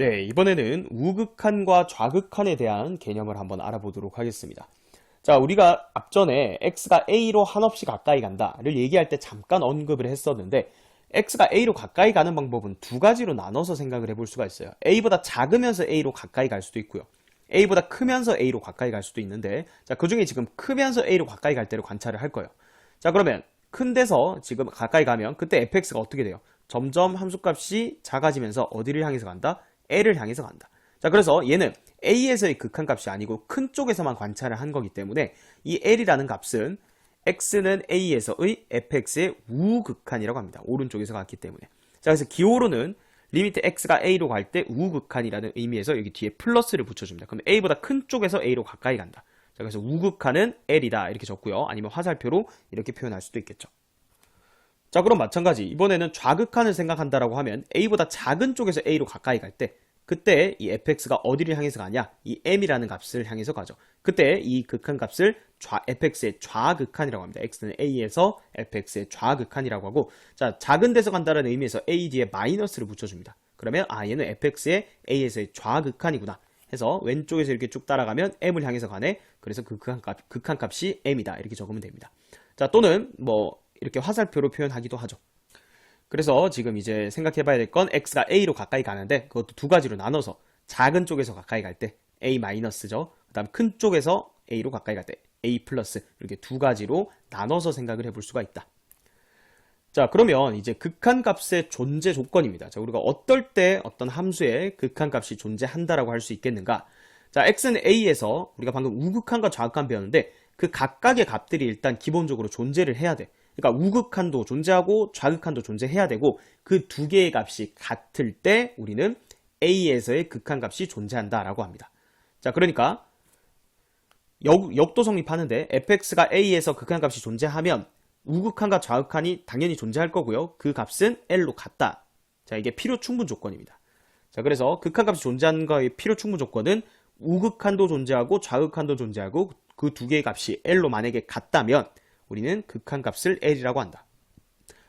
네, 이번에는 우극한과 좌극한에 대한 개념을 한번 알아보도록 하겠습니다. 자, 우리가 앞전에 x가 a로 한없이 가까이 간다를 얘기할 때 잠깐 언급을 했었는데 x가 a로 가까이 가는 방법은 두 가지로 나눠서 생각을 해볼 수가 있어요. a보다 작으면서 a로 가까이 갈 수도 있고요. a보다 크면서 a로 가까이 갈 수도 있는데 자, 그중에 지금 크면서 a로 가까이 갈 때를 관찰을 할 거예요. 자, 그러면 큰 데서 지금 가까이 가면 그때 fx가 어떻게 돼요? 점점 함수값이 작아지면서 어디를 향해서 간다? L을 향해서 간다. 자, 그래서 얘는 A에서의 극한값이 아니고 큰 쪽에서만 관찰을 한 거기 때문에 이 L이라는 값은 X는 A에서의 fx의 우극한이라고 합니다. 오른쪽에서 갔기 때문에. 자, 그래서 기호로는 리미트 X가 A로 갈 때 우극한이라는 의미에서 여기 뒤에 플러스를 붙여줍니다. 그럼 A보다 큰 쪽에서 A로 가까이 간다. 자, 그래서 우극한은 L이다 이렇게 적고요. 아니면 화살표로 이렇게 표현할 수도 있겠죠. 자, 그럼 마찬가지 이번에는 좌극한을 생각한다라고 하면 A보다 작은 쪽에서 A로 가까이 갈 때 그때 이 fx가 어디를 향해서 가냐? 이 m이라는 값을 향해서 가죠. 그때 이 극한값을 fx의 좌극한이라고 합니다. x는 a에서 fx의 좌극한이라고 하고 자, 작은 데서 간다는 의미에서 a 뒤에 마이너스를 붙여줍니다. 그러면 얘는 fx의 a에서의 좌극한이구나 해서 왼쪽에서 이렇게 쭉 따라가면 m을 향해서 가네. 그래서 그 극한값이 m이다 이렇게 적으면 됩니다. 자, 또는 뭐 이렇게 화살표로 표현하기도 하죠. 그래서 지금 이제 생각해 봐야 될 건 x가 a로 가까이 가는데 그것도 두 가지로 나눠서 작은 쪽에서 가까이 갈 때 a-죠. 그 다음 큰 쪽에서 a로 가까이 갈 때 a+, 이렇게 두 가지로 나눠서 생각을 해볼 수가 있다. 자, 그러면 이제 극한값의 존재 조건입니다. 자, 우리가 어떨 때 어떤 함수에 극한값이 존재한다라고 할 수 있겠는가? 자, x는 a에서 우리가 방금 우극한과 좌극한 배웠는데 그 각각의 값들이 일단 기본적으로 존재를 해야 돼. 그러니까 우극한도 존재하고 좌극한도 존재해야 되고 그 두 개의 값이 같을 때 우리는 A에서의 극한값이 존재한다라고 합니다. 자, 그러니까 역도 성립하는데 fx가 A에서 극한값이 존재하면 우극한과 좌극한이 당연히 존재할 거고요. 그 값은 L로 같다. 자, 이게 필요 충분 조건입니다. 자, 그래서 극한값이 존재하는 거의 필요 충분 조건은 우극한도 존재하고 좌극한도 존재하고 그 두 개의 값이 L로 만약에 같다면 우리는 극한값을 L이라고 한다.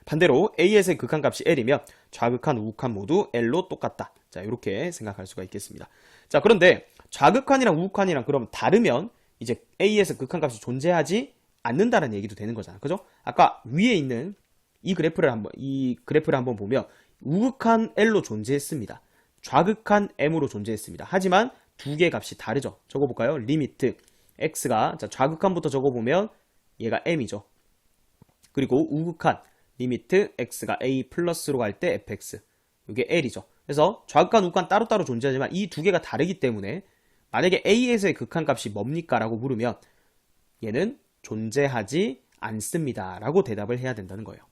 반대로 A에서의 극한값이 L이면 좌극한, 우극한 모두 L로 똑같다. 자, 이렇게 생각할 수가 있겠습니다. 자, 그런데 좌극한이랑 우극한이랑 그럼 다르면 이제 A에서 극한값이 존재하지 않는다는 얘기도 되는 거잖아. 그죠? 아까 위에 있는 이 그래프를 한번 보면 우극한 L로 존재했습니다. 좌극한 M으로 존재했습니다. 하지만 두 개의 값이 다르죠. 적어볼까요? 리미트 X가 자, 좌극한부터 적어보면 얘가 m이죠. 그리고 우극한 리미트 x가 a 플러스로 갈 때 fx 이게 l이죠. 그래서 좌극한 우극한 따로따로 존재하지만 이 두 개가 다르기 때문에 만약에 a에서의 극한값이 뭡니까? 라고 물으면 얘는 존재하지 않습니다 라고 대답을 해야 된다는 거예요.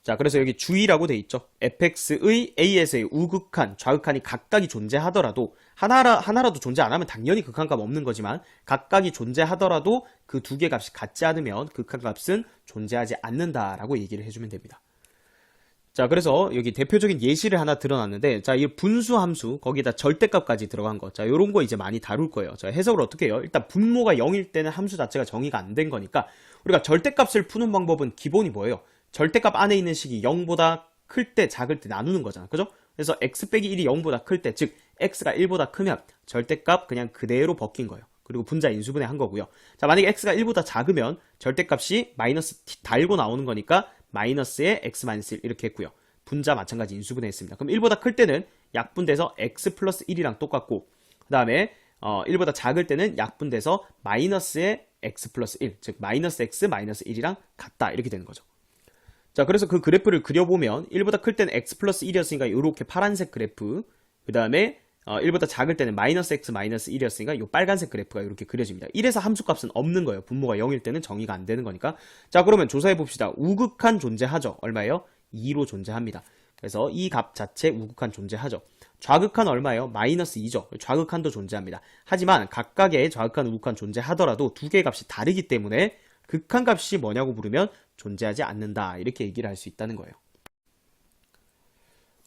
자, 그래서 여기 주의라고 돼 있죠. fx의 a에서의 우극한, 좌극한이 각각이 존재하더라도 하나라도 존재 안 하면 당연히 극한값 없는 거지만 각각이 존재하더라도 그 두 개 값이 같지 않으면 극한값은 존재하지 않는다라고 얘기를 해주면 됩니다. 자, 그래서 여기 대표적인 예시를 하나 드러났는데 자, 이 분수 함수 거기다 절대값까지 들어간 거. 자, 요런 거 이제 많이 다룰 거예요. 자, 해석을 어떻게 해요? 일단 분모가 0일 때는 함수 자체가 정의가 안 된 거니까 우리가 절대값을 푸는 방법은 기본이 뭐예요? 절대값 안에 있는 식이 0보다 클 때 작을 때 나누는 거잖아. 그죠? 그래서 x 빼기 1이 0보다 클 때, 즉 x가 1보다 크면 절대값 그냥 그대로 벗긴 거예요. 그리고 분자 인수분해 한 거고요. 자, 만약에 x가 1보다 작으면 절대값이 마이너스 달고 나오는 거니까 마이너스에 x-1 이렇게 했고요. 분자 마찬가지 인수분해 했습니다. 그럼 1보다 클 때는 약분돼서 x 플러스 1이랑 똑같고 그 다음에 1보다 작을 때는 약분돼서 마이너스에 x 플러스 1, 즉 마이너스 x 마이너스 1이랑 같다 이렇게 되는 거죠. 자, 그래서 그 그래프를 그려보면 1보다 클 때는 x 플러스 1이었으니까 이렇게 파란색 그래프, 그 다음에 1보다 작을 때는 마이너스 x 마이너스 1이었으니까 이 빨간색 그래프가 이렇게 그려집니다. 1에서 함수값은 없는 거예요. 분모가 0일 때는 정의가 안 되는 거니까. 자, 그러면 조사해 봅시다. 우극한 존재하죠. 얼마예요? 2로 존재합니다. 그래서 이 값 자체 우극한 존재하죠. 좌극한 얼마예요? 마이너스 2죠. 좌극한도 존재합니다. 하지만 각각의 좌극한, 우극한 존재하더라도 두 개의 값이 다르기 때문에 극한값이 뭐냐고 물으면 존재하지 않는다 이렇게 얘기를 할 수 있다는 거예요.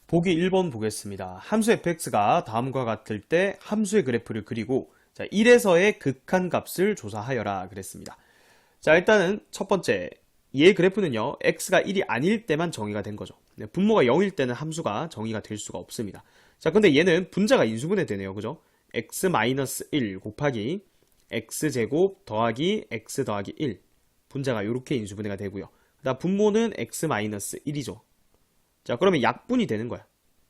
보기 1번 보겠습니다. 함수 fx가 다음과 같을 때 함수의 그래프를 그리고 자, 1에서의 극한값을 조사하여라 그랬습니다. 자, 일단은 첫 번째 얘의 그래프는요 x가 1이 아닐 때만 정의가 된 거죠. 네, 분모가 0일 때는 함수가 정의가 될 수가 없습니다. 자, 근데 얘는 분자가 인수분해 되네요. 그죠? x-1 곱하기 x제곱 더하기 x 더하기 1. 분자가 이렇게 인수분해가 되고요. 그다음 분모는 x-1이죠. 자, 그러면 약분이 되는 거야.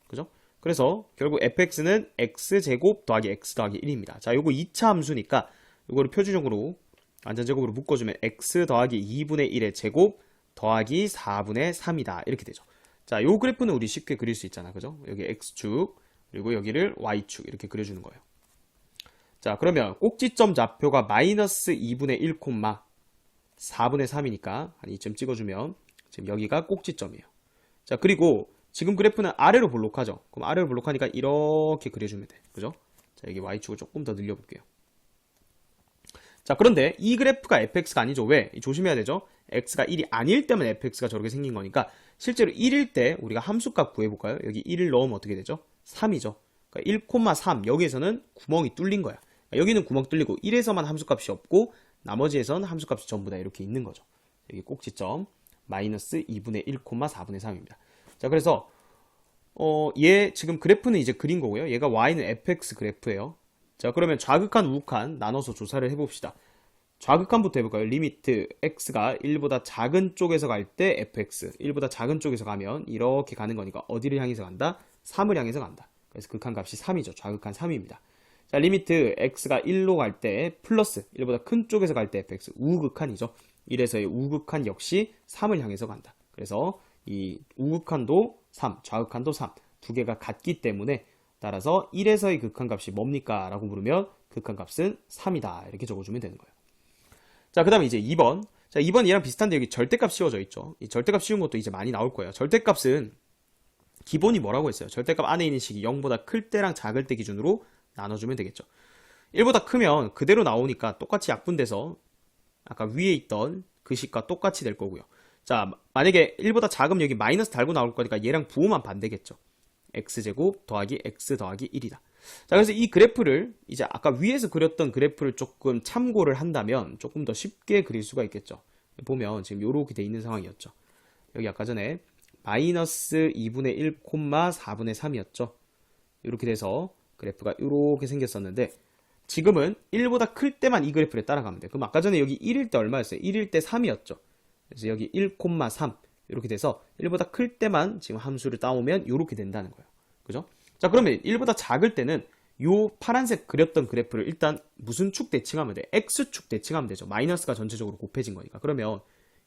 그죠? 그래서 결국 fx는 x제곱 더하기 x 더하기 1입니다. 자, 요거 2차 함수니까 요거를 표준적으로 완전제곱으로 묶어주면 x 더하기 2분의 1의 제곱 더하기 4분의 3이다. 이렇게 되죠. 자, 요 그래프는 우리 쉽게 그릴 수 있잖아. 그죠? 여기 x축, 그리고 여기를 y축 이렇게 그려주는 거예요. 자, 그러면 꼭지점 좌표가 마이너스 2분의 1, 4분의 3이니까 한 2점 찍어주면 지금 여기가 꼭지점이에요. 자, 그리고 지금 그래프는 아래로 볼록하죠? 그럼 아래로 볼록하니까 이렇게 그려주면 돼. 그죠? 자, 여기 y축을 조금 더 늘려볼게요. 자, 그런데 이 그래프가 fx가 아니죠. 왜? 조심해야 되죠? x가 1이 아닐 때면 fx가 저렇게 생긴 거니까 실제로 1일 때 우리가 함수값 구해볼까요? 여기 1을 넣으면 어떻게 되죠? 3이죠. 그러니까 1,3 여기에서는 구멍이 뚫린 거야. 그러니까 여기는 구멍 뚫리고 1에서만 함수값이 없고 나머지에서는 함수값이 전부 다 이렇게 있는 거죠. 여기 꼭지점 마이너스 2분의 1, 4분의 3입니다. 자, 그래서 얘 지금 그래프는 이제 그린 거고요. 얘가 y는 fx 그래프예요. 자, 그러면 좌극한 우극한 나눠서 조사를 해봅시다. 좌극한부터 해볼까요? 리미트 x가 1보다 작은 쪽에서 갈 때 fx 1보다 작은 쪽에서 가면 이렇게 가는 거니까 어디를 향해서 간다? 3을 향해서 간다. 그래서 극한값이 3이죠. 좌극한 3입니다. 자, 리미트 x가 1로 갈 때 플러스 1보다 큰 쪽에서 갈 때 fx 우극한이죠. 1에서의 우극한 역시 3을 향해서 간다. 그래서 이 우극한도 3, 좌극한도 3 두 개가 같기 때문에 따라서 1에서의 극한값이 뭡니까? 라고 물으면 극한값은 3이다. 이렇게 적어주면 되는 거예요. 자, 그 다음에 이제 2번. 자, 2번 얘랑 비슷한데 여기 절대값 씌워져 있죠. 이 절대값 씌운 것도 이제 많이 나올 거예요. 절대값은 기본이 뭐라고 했어요? 절대값 안에 있는 식이 0보다 클 때랑 작을 때 기준으로 나눠주면 되겠죠. 1보다 크면 그대로 나오니까 똑같이 약분돼서 아까 위에 있던 그 식과 똑같이 될 거고요. 자, 만약에 1보다 작으면 여기 마이너스 달고 나올 거니까 얘랑 부호만 반대겠죠. x제곱 더하기 x 더하기 1이다. 자, 그래서 이 그래프를 이제 아까 위에서 그렸던 그래프를 조금 참고를 한다면 조금 더 쉽게 그릴 수가 있겠죠. 보면 지금 이렇게 돼 있는 상황이었죠. 여기 아까 전에 마이너스 2분의 1, 4분의 3이었죠. 이렇게 돼서 그래프가 이렇게 생겼었는데 지금은 1보다 클 때만 이 그래프를 따라가면 돼요. 그럼 아까 전에 여기 1일 때 얼마였어요? 1일 때 3이었죠. 그래서 여기 1,3 이렇게 돼서 1보다 클 때만 지금 함수를 따오면 이렇게 된다는 거예요. 그죠? 자, 그러면 1보다 작을 때는 요 파란색 그렸던 그래프를 일단 무슨 축 대칭하면 돼? x축 대칭하면 되죠. 마이너스가 전체적으로 곱해진 거니까. 그러면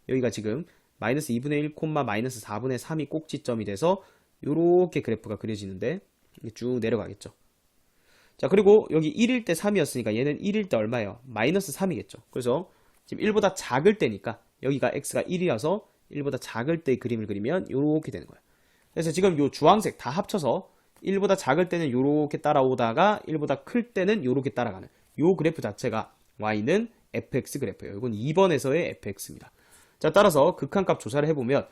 여기가 지금 마이너스 2분의 1, 마이너스 4분의 3이 꼭지점이 돼서 요렇게 그래프가 그려지는데 쭉 내려가겠죠. 자, 그리고 여기 1일 때 3이었으니까 얘는 1일 때 얼마예요? 마이너스 3이겠죠. 그래서 지금 1보다 작을 때니까 여기가 x가 1이어서 1보다 작을 때의 그림을 그리면 이렇게 되는 거예요. 그래서 지금 요 주황색 다 합쳐서 1보다 작을 때는 이렇게 따라오다가 1보다 클 때는 이렇게 따라가는 요 그래프 자체가 y는 fx 그래프예요. 이건 2번에서의 fx입니다. 자, 따라서 극한값 조사를 해보면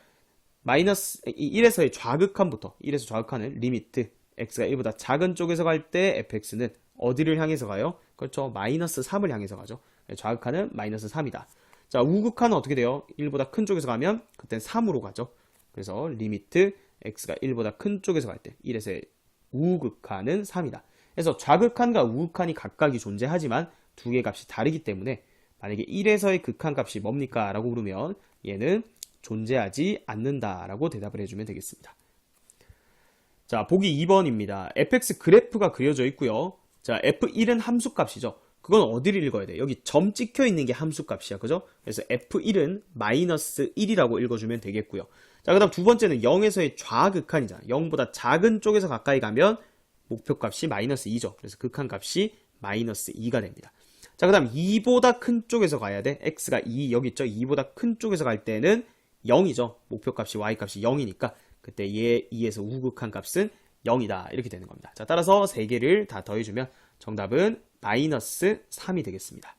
마이너스 1에서의 좌극한부터 1에서 좌극한은 리미트 x가 1보다 작은 쪽에서 갈 때 fx는 어디를 향해서 가요? 그렇죠. 마이너스 3을 향해서 가죠. 좌극한은 마이너스 3이다. 자, 우극한은 어떻게 돼요? 1보다 큰 쪽에서 가면 그땐 3으로 가죠. 그래서 리미트 x가 1보다 큰 쪽에서 갈 때 1에서의 우극한은 3이다. 그래서 좌극한과 우극한이 각각이 존재하지만 두 개의 값이 다르기 때문에 만약에 1에서의 극한값이 뭡니까? 라고 물으면 얘는 존재하지 않는다 라고 대답을 해주면 되겠습니다. 자, 보기 2번입니다. fx 그래프가 그려져 있고요. 자, f1은 함수값이죠. 그건 어디를 읽어야 돼? 여기 점 찍혀 있는 게 함수값이야. 그죠? 그래서 f1은 마이너스 1이라고 읽어주면 되겠고요. 자, 그 다음 두 번째는 0에서의 좌극한이잖아. 0보다 작은 쪽에서 가까이 가면 목표값이 마이너스 2죠. 그래서 극한값이 마이너스 2가 됩니다. 자, 그 다음 2보다 큰 쪽에서 가야 돼. x가 2 여기 있죠. 2보다 큰 쪽에서 갈 때는 0이죠. 목표값이 y값이 0이니까 그때 얘 2에서 우극한 값은 0이다. 이렇게 되는 겁니다. 자, 따라서 세 개를 다 더해주면 정답은 마이너스 3이 되겠습니다.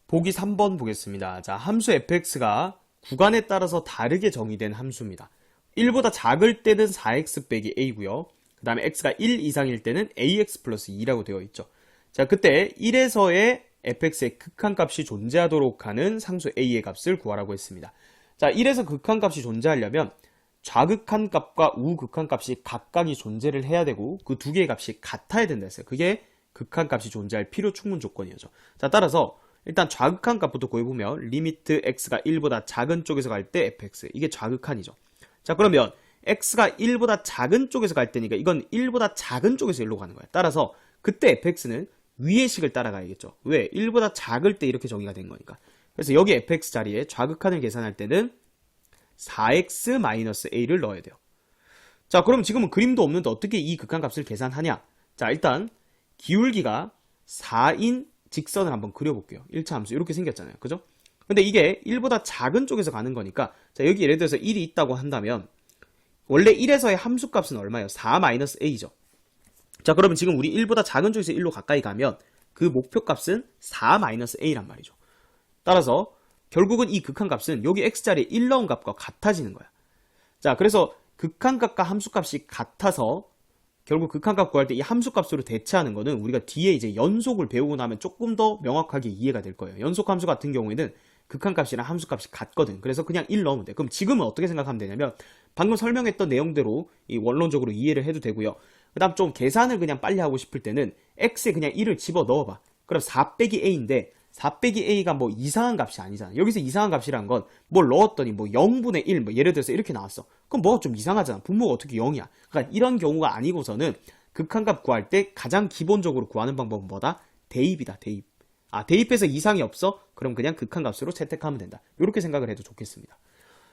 보기 3번 보겠습니다. 자, 함수 fx가 구간에 따라서 다르게 정의된 함수입니다. 1보다 작을 때는 4x 빼기 a고요. 그 다음에 x가 1 이상일 때는 ax 플러스 2라고 되어 있죠. 자, 그때 1에서의 fx의 극한값이 존재하도록 하는 상수 a의 값을 구하라고 했습니다. 자, 1에서 극한값이 존재하려면 좌극한 값과 우극한 값이 각각이 존재를 해야 되고 그 두 개의 값이 같아야 된다 했어요. 그게 극한값이 존재할 필요 충분 조건이죠. 자, 따라서 일단 좌극한 값부터 구해보면 리미트 x가 1보다 작은 쪽에서 갈 때 fx, 이게 좌극한이죠. 자, 그러면 x가 1보다 작은 쪽에서 갈 때니까 이건 1보다 작은 쪽에서 1로 가는 거야. 따라서 그때 fx는 위의 식을 따라가야겠죠. 왜? 1보다 작을 때 이렇게 정의가 된 거니까. 그래서 여기 fx 자리에 좌극한을 계산할 때는 4x-a를 넣어야 돼요. 자, 그럼 지금은 그림도 없는데 어떻게 이 극한값을 계산하냐? 자, 일단 기울기가 4인 직선을 한번 그려볼게요. 1차 함수 이렇게 생겼잖아요. 그죠? 근데 이게 1보다 작은 쪽에서 가는 거니까, 자, 여기 예를 들어서 1이 있다고 한다면 원래 1에서의 함수값은 얼마예요? 4-a죠. 자, 그러면 지금 우리 1보다 작은 쪽에서 1로 가까이 가면 그 목표값은 4-a란 말이죠. 따라서 결국은 이 극한값은 여기 x자리에 1 넣은 값과 같아지는 거야. 자, 그래서 극한값과 함수값이 같아서 결국 극한값 구할 때 이 함수값으로 대체하는 거는 우리가 뒤에 이제 연속을 배우고 나면 조금 더 명확하게 이해가 될 거예요. 연속함수 같은 경우에는 극한값이랑 함수값이 같거든. 그래서 그냥 1 넣으면 돼. 그럼 지금은 어떻게 생각하면 되냐면 방금 설명했던 내용대로 이 원론적으로 이해를 해도 되고요. 그 다음 좀 계산을 그냥 빨리 하고 싶을 때는 x에 그냥 1을 집어 넣어봐. 그럼 4 빼기 a인데 4 빼기 a가 뭐 이상한 값이 아니잖아. 여기서 이상한 값이란 건 뭘 넣었더니 뭐 0분의 1 뭐 예를 들어서 이렇게 나왔어. 그럼 뭐가 좀 이상하잖아. 분모가 어떻게 0이야. 그러니까 이런 경우가 아니고서는 극한값 구할 때 가장 기본적으로 구하는 방법은 뭐다? 대입이다. 대입. 아, 대입해서 이상이 없어? 그럼 그냥 극한값으로 채택하면 된다. 이렇게 생각을 해도 좋겠습니다.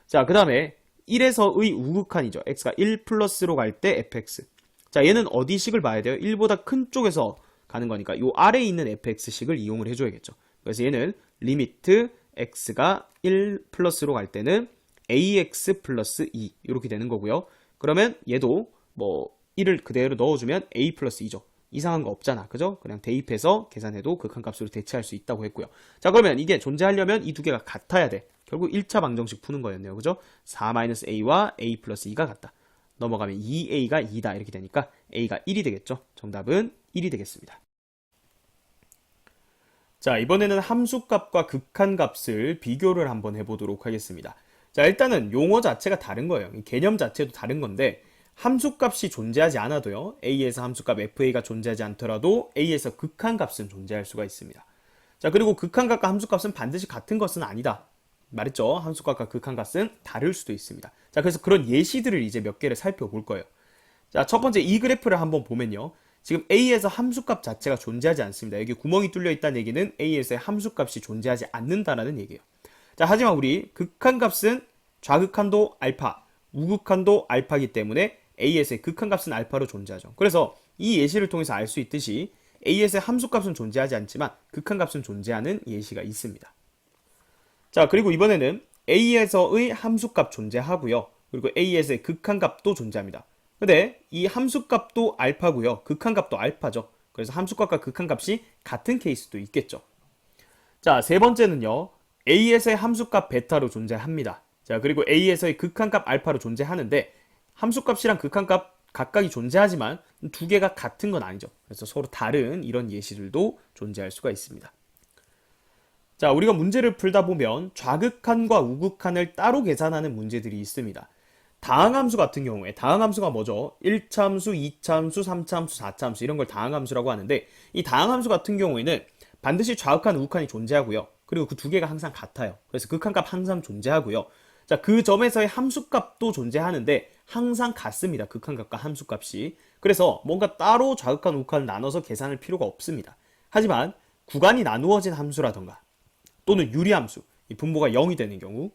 자, 그 다음에 1에서의 우극한이죠. x가 1 플러스로 갈 때 fx. 자, 얘는 어디 식을 봐야 돼요? 1보다 큰 쪽에서 가는 거니까 요 아래에 있는 fx식을 이용을 해줘야겠죠. 그래서 얘는 리미트 x가 1 플러스로 갈 때는 ax 플러스 2 이렇게 되는 거고요. 그러면 얘도 뭐 1을 그대로 넣어주면 a 플러스 2죠. 이상한 거 없잖아. 그죠? 그냥 대입해서 계산해도 극한값으로 대체할 수 있다고 했고요. 자, 그러면 이게 존재하려면 이 두 개가 같아야 돼. 결국 1차 방정식 푸는 거였네요. 그죠? 4-a와 a 플러스 2가 같다. 넘어가면 2a가 2다 이렇게 되니까 a가 1이 되겠죠. 정답은 1이 되겠습니다. 자, 이번에는 함수값과 극한값을 비교를 한번 해보도록 하겠습니다. 자, 일단은 용어 자체가 다른 거예요. 개념 자체도 다른 건데 함수값이 존재하지 않아도요, a에서 함수값 fa가 존재하지 않더라도 a에서 극한값은 존재할 수가 있습니다. 자, 그리고 극한값과 함수값은 반드시 같은 것은 아니다. 말했죠? 함수값과 극한값은 다를 수도 있습니다. 자, 그래서 그런 예시들을 이제 몇 개를 살펴볼 거예요. 자, 첫 번째 이 그래프를 한번 보면요. 지금 a에서 함수값 자체가 존재하지 않습니다. 여기 구멍이 뚫려 있다는 얘기는 a에서의 함수값이 존재하지 않는다라는 얘기예요. 자, 하지만 우리 극한값은 좌극한도 알파, 우극한도 알파이기 때문에 a에서의 극한값은 알파로 존재하죠. 그래서 이 예시를 통해서 알 수 있듯이 a에서의 함수값은 존재하지 않지만 극한값은 존재하는 예시가 있습니다. 자, 그리고 이번에는 a에서의 함수값 존재하고요. 그리고 a에서의 극한값도 존재합니다. 근데 이 함수값도 알파고요. 극한값도 알파죠. 그래서 함수값과 극한값이 같은 케이스도 있겠죠. 자, 세 번째는요. a에서의 함수값 베타로 존재합니다. 자, 그리고 a에서의 극한값 알파로 존재하는데 함수값이랑 극한값 각각이 존재하지만 두 개가 같은 건 아니죠. 그래서 서로 다른 이런 예시들도 존재할 수가 있습니다. 자, 우리가 문제를 풀다 보면 좌극한과 우극한을 따로 계산하는 문제들이 있습니다. 다항함수 같은 경우에 다항함수가 뭐죠? 1차함수, 2차함수, 3차함수, 4차함수 이런 걸 다항함수라고 하는데 이 다항함수 같은 경우에는 반드시 좌극한, 우극한이 존재하고요. 그리고 그 두 개가 항상 같아요. 그래서 극한값 항상 존재하고요. 자, 그 점에서의 함수값도 존재하는데 항상 같습니다. 극한값과 함수값이. 그래서 뭔가 따로 좌극한, 우극한을 나눠서 계산할 필요가 없습니다. 하지만 구간이 나누어진 함수라던가 또는 유리함수, 이 분모가 0이 되는 경우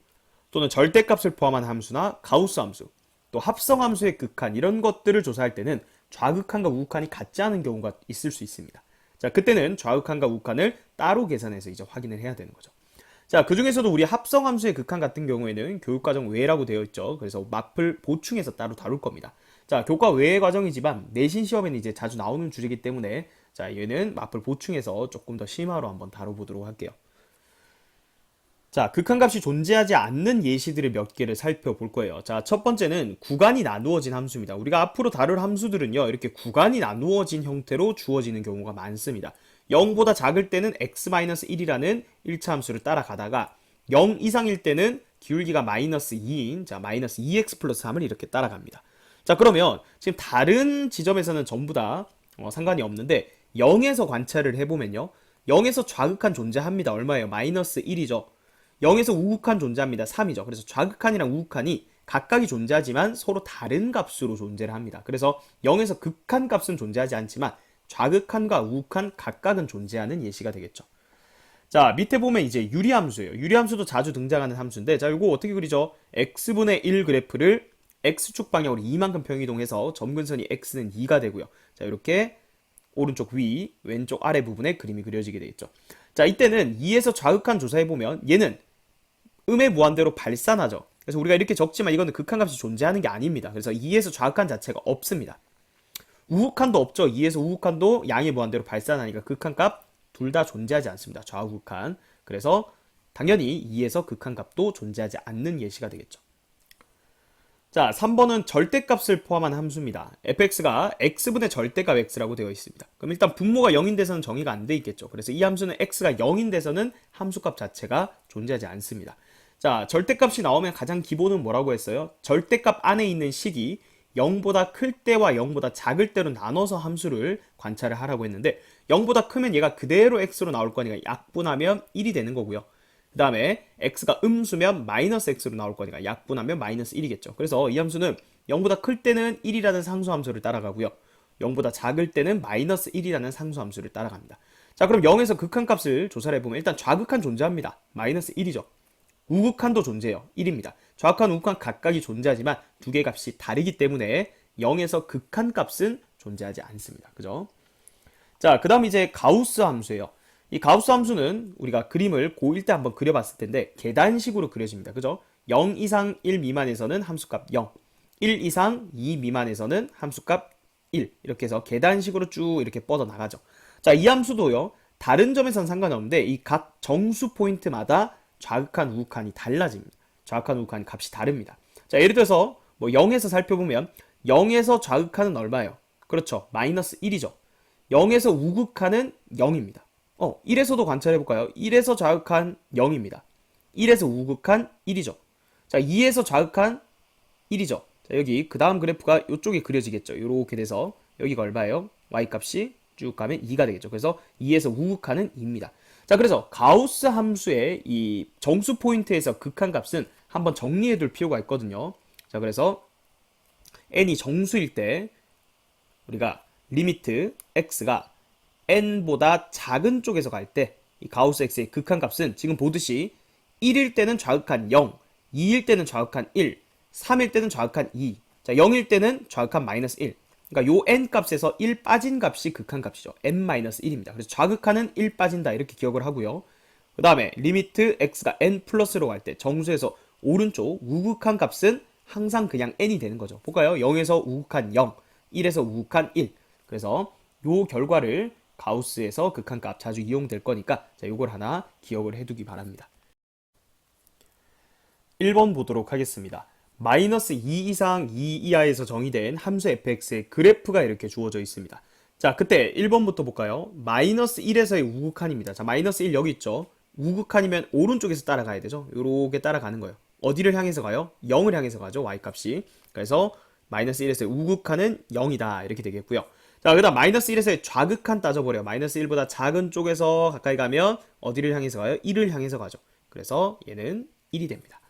또는 절대값을 포함한 함수나 가우스 함수, 또 합성함수의 극한 이런 것들을 조사할 때는 좌극한과 우극한이 같지 않은 경우가 있을 수 있습니다. 자, 그때는 좌극한과 우극한을 따로 계산해서 이제 확인을 해야 되는 거죠. 자, 그 중에서도 우리 합성함수의 극한 같은 경우에는 교육과정 외라고 되어 있죠. 그래서 마플 보충해서 따로 다룰 겁니다. 자, 교과 외의 과정이지만 내신 시험에는 이제 자주 나오는 주제이기 때문에 자, 얘는 마플 보충해서 조금 더 심화로 한번 다뤄보도록 할게요. 자, 극한값이 존재하지 않는 예시들을 몇 개를 살펴볼 거예요. 자, 첫 번째는 구간이 나누어진 함수입니다. 우리가 앞으로 다룰 함수들은요, 이렇게 구간이 나누어진 형태로 주어지는 경우가 많습니다. 0보다 작을 때는 x-1이라는 1차 함수를 따라가다가 0 이상일 때는 기울기가 마이너스 2인 자 마이너스 2x 플러스 3을 이렇게 따라갑니다. 자 그러면 지금 다른 지점에서는 전부 다 상관이 없는데 0에서 관찰을 해보면요. 0에서 좌극한 존재합니다. 얼마예요? 마이너스 1이죠. 0에서 우극한 존재합니다. 3이죠. 그래서 좌극한이랑 우극한이 각각이 존재하지만 서로 다른 값으로 존재를 합니다. 그래서 0에서 극한 값은 존재하지 않지만 좌극한과 우극한 각각은 존재하는 예시가 되겠죠. 자, 밑에 보면 이제 유리함수예요. 유리함수도 자주 등장하는 함수인데, 자, 이거 어떻게 그리죠? x분의 1 그래프를 x축 방향으로 2만큼 평이동해서 점근선이 x는 2가 되고요. 자, 이렇게 오른쪽 위, 왼쪽 아래 부분에 그림이 그려지게 되겠죠. 자, 이때는 2에서 좌극한 조사해보면 얘는 음의 무한대로 발산하죠. 그래서 우리가 이렇게 적지만 이거는 극한값이 존재하는 게 아닙니다. 그래서 2에서 좌극한 자체가 없습니다. 우극한도 없죠. 2에서 우극한도 양의 무한대로 발산하니까 극한값 둘 다 존재하지 않습니다. 좌우극한. 그래서 당연히 2에서 극한값도 존재하지 않는 예시가 되겠죠. 자, 3번은 절대값을 포함한 함수입니다. fx가 x분의 절대값 x라고 되어 있습니다. 그럼 일단 분모가 0인 데서는 정의가 안 돼 있겠죠. 그래서 이 함수는 x가 0인 데서는 함수값 자체가 존재하지 않습니다. 자, 절대값이 나오면 가장 기본은 뭐라고 했어요? 절대값 안에 있는 식이 0보다 클 때와 0보다 작을 때로 나눠서 함수를 관찰을 하라고 했는데 0보다 크면 얘가 그대로 x로 나올 거니까 약분하면 1이 되는 거고요. 그 다음에 x가 음수면 마이너스 x로 나올 거니까 약분하면 마이너스 1이겠죠. 그래서 이 함수는 0보다 클 때는 1이라는 상수함수를 따라가고요. 0보다 작을 때는 마이너스 1이라는 상수함수를 따라갑니다. 자, 그럼 0에서 극한값을 조사를 해보면 일단 좌극한 존재합니다. 마이너스 1이죠. 우극한도 존재해요. 1입니다. 좌극한, 우극한 각각이 존재하지만 두 개의 값이 다르기 때문에 0에서 극한값은 존재하지 않습니다. 그죠? 자, 그 다음 이제 가우스 함수예요. 이 가우스 함수는 우리가 그림을 고1 때 한번 그려봤을 텐데 계단식으로 그려집니다. 그죠? 0 이상 1 미만에서는 함수값 0, 1 이상 2 미만에서는 함수값 1 이렇게 해서 계단식으로 쭉 이렇게 뻗어나가죠. 자, 이 함수도요. 다른 점에서는 상관없는데 이 각 정수 포인트마다 좌극한, 우극한이 달라집니다. 좌극한, 우극한 값이 다릅니다. 자, 예를 들어서 뭐 0에서 살펴보면 0에서 좌극한은 얼마예요? 그렇죠. 마이너스 1이죠. 0에서 우극한은 0입니다. 1에서도 관찰해볼까요? 1에서 좌극한 0입니다. 1에서 우극한 1이죠. 자, 2에서 좌극한 1이죠. 자, 여기 그 다음 그래프가 이쪽에 그려지겠죠. 이렇게 돼서 여기가 얼마예요? y값이 쭉 가면 2가 되겠죠. 그래서 2에서 우극한은 2입니다. 자, 그래서 가우스 함수의 이 정수 포인트에서 극한값은 한번 정리해 둘 필요가 있거든요. 자, 그래서 n이 정수일 때 우리가 리미트 x가 n보다 작은 쪽에서 갈 때 이 가우스 x의 극한값은 지금 보듯이 1일 때는 좌극한 0, 2일 때는 좌극한 1, 3일 때는 좌극한 2, 자, 0일 때는 좌극한 마이너스 1. 그러니까 요 n 값에서 1 빠진 값이 극한값이죠. n-1입니다. 그래서 좌극한은 1 빠진다 이렇게 기억을 하고요. 그 다음에 리미트 x가 n 플러스로 갈 때 정수에서 오른쪽 우극한 값은 항상 그냥 n이 되는 거죠. 볼까요? 0에서 우극한 0, 1에서 우극한 1. 그래서 요 결과를 가우스에서 극한값 자주 이용될 거니까 자, 요걸 하나 기억을 해두기 바랍니다. 1번 보도록 하겠습니다. 마이너스 2 이상 2 이하에서 정의된 함수 fx의 그래프가 이렇게 주어져 있습니다. 자, 그때 1번부터 볼까요? 마이너스 1에서의 우극한입니다. 자, 마이너스 1 여기 있죠? 우극한이면 오른쪽에서 따라가야 되죠? 요렇게 따라가는 거예요. 어디를 향해서 가요? 0을 향해서 가죠, y값이. 그래서 마이너스 1에서의 우극한은 0이다 이렇게 되겠고요. 자, 그 다음 마이너스 1에서의 좌극한 따져보래요. 마이너스 1보다 작은 쪽에서 가까이 가면 어디를 향해서 가요? 1을 향해서 가죠. 그래서 얘는 1이 됩니다.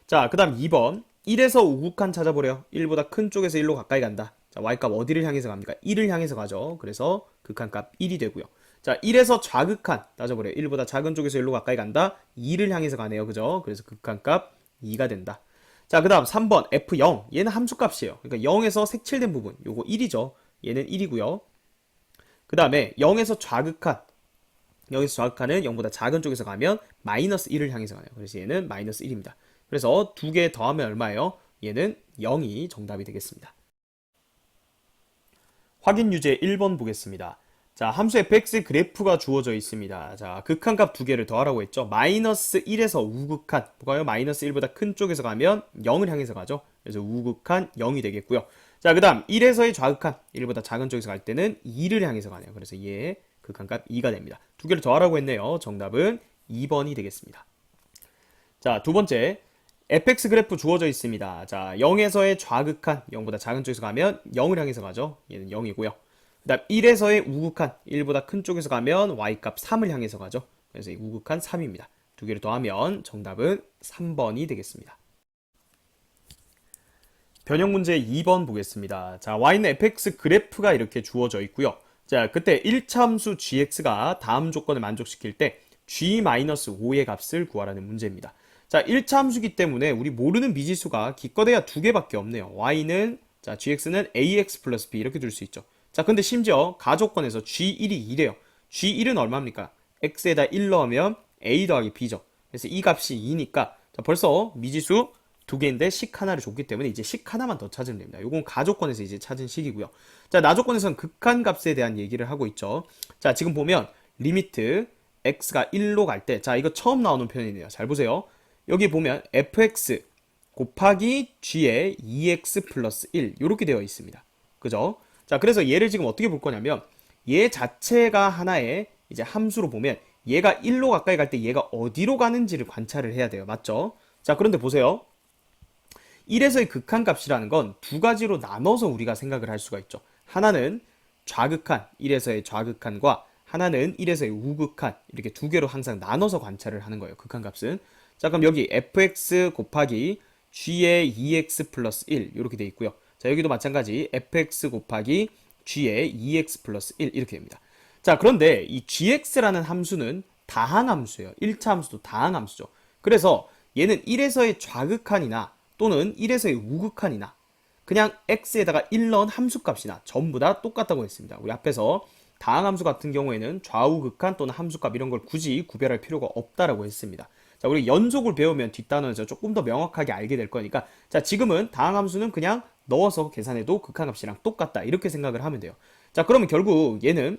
자, 그 다음 2번 1에서 우극한 찾아보래요. 1보다 큰 쪽에서 1로 가까이 간다. 자, y값 어디를 향해서 갑니까? 1을 향해서 가죠. 그래서 극한값 1이 되고요. 자, 1에서 좌극한 따져보래요. 1보다 작은 쪽에서 1로 가까이 간다. 2를 향해서 가네요. 그죠? 그래서 극한값 2가 된다. 자, 그 다음 3번 f0 얘는 함수값이에요. 그러니까 0에서 색칠된 부분 요거 1이죠. 얘는 1이고요. 그 다음에 0에서 좌극한 0보다 작은 쪽에서 가면 마이너스 1을 향해서 가네요. 그래서 얘는 마이너스 1입니다. 그래서 두 개 더하면 얼마예요? 얘는 0이 정답이 되겠습니다. 확인 유제 1번 보겠습니다. 자, 함수 fx 그래프가 주어져 있습니다. 자, 극한값 두 개를 더하라고 했죠. 마이너스 1에서 우극한, 뭐가요? 마이너스 1보다 큰 쪽에서 가면 0을 향해서 가죠. 그래서 우극한 0이 되겠고요. 자, 그 다음 1에서의 좌극한, 1보다 작은 쪽에서 갈 때는 2를 향해서 가네요. 그래서 얘의 극한값 2가 됩니다. 두 개를 더하라고 했네요. 정답은 2번이 되겠습니다. 자, 두 번째. fx 그래프 주어져 있습니다. 자, 0에서의 좌극한 0보다 작은 쪽에서 가면 0을 향해서 가죠. 얘는 0이고요. 그 다음 1에서의 우극한 1보다 큰 쪽에서 가면 y값 3을 향해서 가죠. 그래서 이 우극한 3입니다. 두 개를 더하면 정답은 3번이 되겠습니다. 변형 문제 2번 보겠습니다. 자, y는 fx 그래프가 이렇게 주어져 있고요. 자, 그때 1차 함수 gx가 다음 조건을 만족시킬 때 g-5의 값을 구하라는 문제입니다. 자, 1차 함수기 때문에 우리 모르는 미지수가 기껏해야 두 개밖에 없네요. y는, 자, gx는 ax 플러스 b 이렇게 둘 수 있죠. 자, 근데 심지어 가조건에서 g1이 2래요. g1은 얼마입니까? x에다 1 넣으면 a 더하기 b죠. 그래서 이 값이 2니까 자, 벌써 미지수 두 개인데 식 하나를 줬기 때문에 이제 식 하나만 더 찾으면 됩니다. 이건 가조건에서 이제 찾은 식이고요. 자, 나조건에서는 극한 값에 대한 얘기를 하고 있죠. 자, 지금 보면 리미트 x가 1로 갈 때, 자, 이거 처음 나오는 표현이네요. 잘 보세요. 여기 보면 fx 곱하기 g의 2x 플러스 1 이렇게 되어 있습니다. 그죠? 자, 그래서 얘를 지금 어떻게 볼 거냐면 얘 자체가 하나의 이제 함수로 보면 얘가 1로 가까이 갈 때 얘가 어디로 가는지를 관찰을 해야 돼요. 맞죠? 자, 그런데 보세요. 1에서의 극한값이라는 건 두 가지로 나눠서 우리가 생각을 할 수가 있죠. 하나는 좌극한, 1에서의 좌극한과 하나는 1에서의 우극한, 이렇게 두 개로 항상 나눠서 관찰을 하는 거예요. 극한값은. 자, 그럼 여기 fx 곱하기 g의 2x 플러스 1 이렇게 돼 있고요. 자, 여기도 마찬가지 fx 곱하기 g의 2x 플러스 1 이렇게 됩니다. 자, 그런데 이 gx라는 함수는 다항함수예요. 1차 함수도 다항함수죠. 그래서 얘는 1에서의 좌극한이나 또는 1에서의 우극한이나 그냥 x에다가 1 넣은 함수값이나 전부 다 똑같다고 했습니다. 우리 앞에서 다항함수 같은 경우에는 좌우극한 또는 함수값 이런 걸 굳이 구별할 필요가 없다라고 했습니다. 자, 우리 연속을 배우면 뒷단원에서 조금 더 명확하게 알게 될 거니까 자, 지금은 다항함수는 그냥 넣어서 계산해도 극한값이랑 똑같다 이렇게 생각을 하면 돼요. 자, 그러면 결국 얘는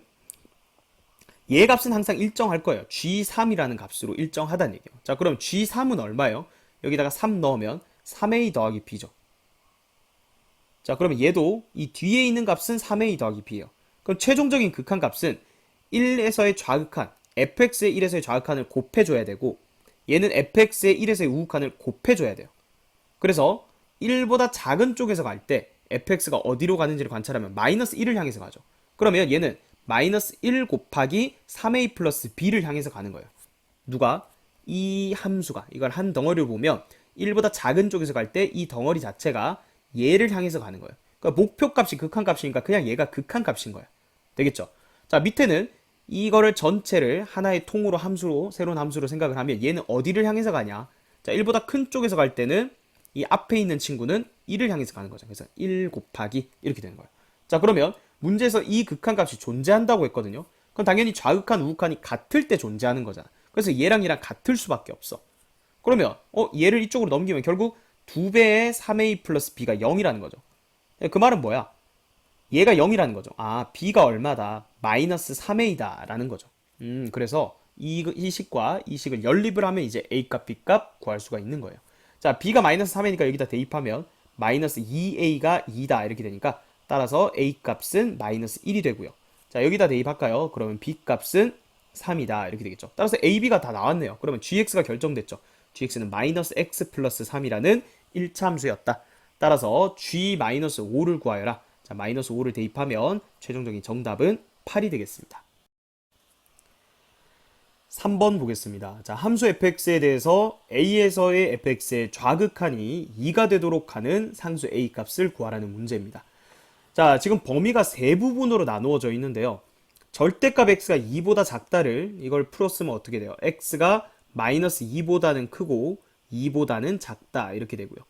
얘 값은 항상 일정할 거예요. g3이라는 값으로 일정하다는 얘기예요. 자, 그럼 g3은 얼마예요? 여기다가 3 넣으면 3a 더하기 b죠. 자, 그러면 얘도 이 뒤에 있는 값은 3a 더하기 b예요. 그럼 최종적인 극한값은 1에서의 좌극한, fx의 1에서의 좌극한을 곱해줘야 되고 얘는 fx의 1에서의 우극한을 곱해줘야 돼요. 그래서 1보다 작은 쪽에서 갈 때 fx가 어디로 가는지를 관찰하면 마이너스 1을 향해서 가죠. 그러면 얘는 마이너스 1 곱하기 3a 플러스 b를 향해서 가는 거예요. 누가? 이 함수가. 이걸 한 덩어리로 보면 1보다 작은 쪽에서 갈 때 이 덩어리 자체가 얘를 향해서 가는 거예요. 그러니까 목표값이 극한값이니까 그냥 얘가 극한값인 거야. 되겠죠? 자, 밑에는 이거를 전체를 하나의 통으로 함수로 새로운 함수로 생각을 하면 얘는 어디를 향해서 가냐? 자, 1보다 큰 쪽에서 갈 때는 이 앞에 있는 친구는 1을 향해서 가는 거죠. 그래서 1 곱하기 이렇게 되는 거예요. 자, 그러면 문제에서 이 극한값이 존재한다고 했거든요. 그럼 당연히 좌극한, 우극한이 같을 때 존재하는 거잖아. 그래서 얘랑 얘랑 같을 수밖에 없어. 그러면 얘를 이쪽으로 넘기면 결국 2배의 3a 플러스 b가 0이라는 거죠. 그 말은 뭐야? 얘가 0이라는 거죠. 아, b가 얼마다? 마이너스 3a다 라는 거죠. 그래서 이 식과 이 식을 연립을 하면 이제 a 값, b 값 구할 수가 있는 거예요. 자, b가 마이너스 3a니까 여기다 대입하면 마이너스 2a가 2다 이렇게 되니까 따라서 a 값은 마이너스 1이 되고요. 자, 여기다 대입할까요? 그러면 b 값은 3이다 이렇게 되겠죠. 따라서 a, b가 다 나왔네요. 그러면 gx가 결정됐죠. gx는 마이너스 x 플러스 3이라는 1차 함수였다. 따라서 g-5를 구하여라. 자, 마이너스 5를 대입하면 최종적인 정답은 8이 되겠습니다. 3번 보겠습니다. 자, 함수 fx에 대해서 a에서의 fx의 좌극한이 2가 되도록 하는 상수 a 값을 구하라는 문제입니다. 자, 지금 범위가 세 부분으로 나누어져 있는데요. 절대값 x가 2보다 작다를 이걸 풀었으면 어떻게 돼요? x가 마이너스 2보다는 크고 2보다는 작다 이렇게 되고요.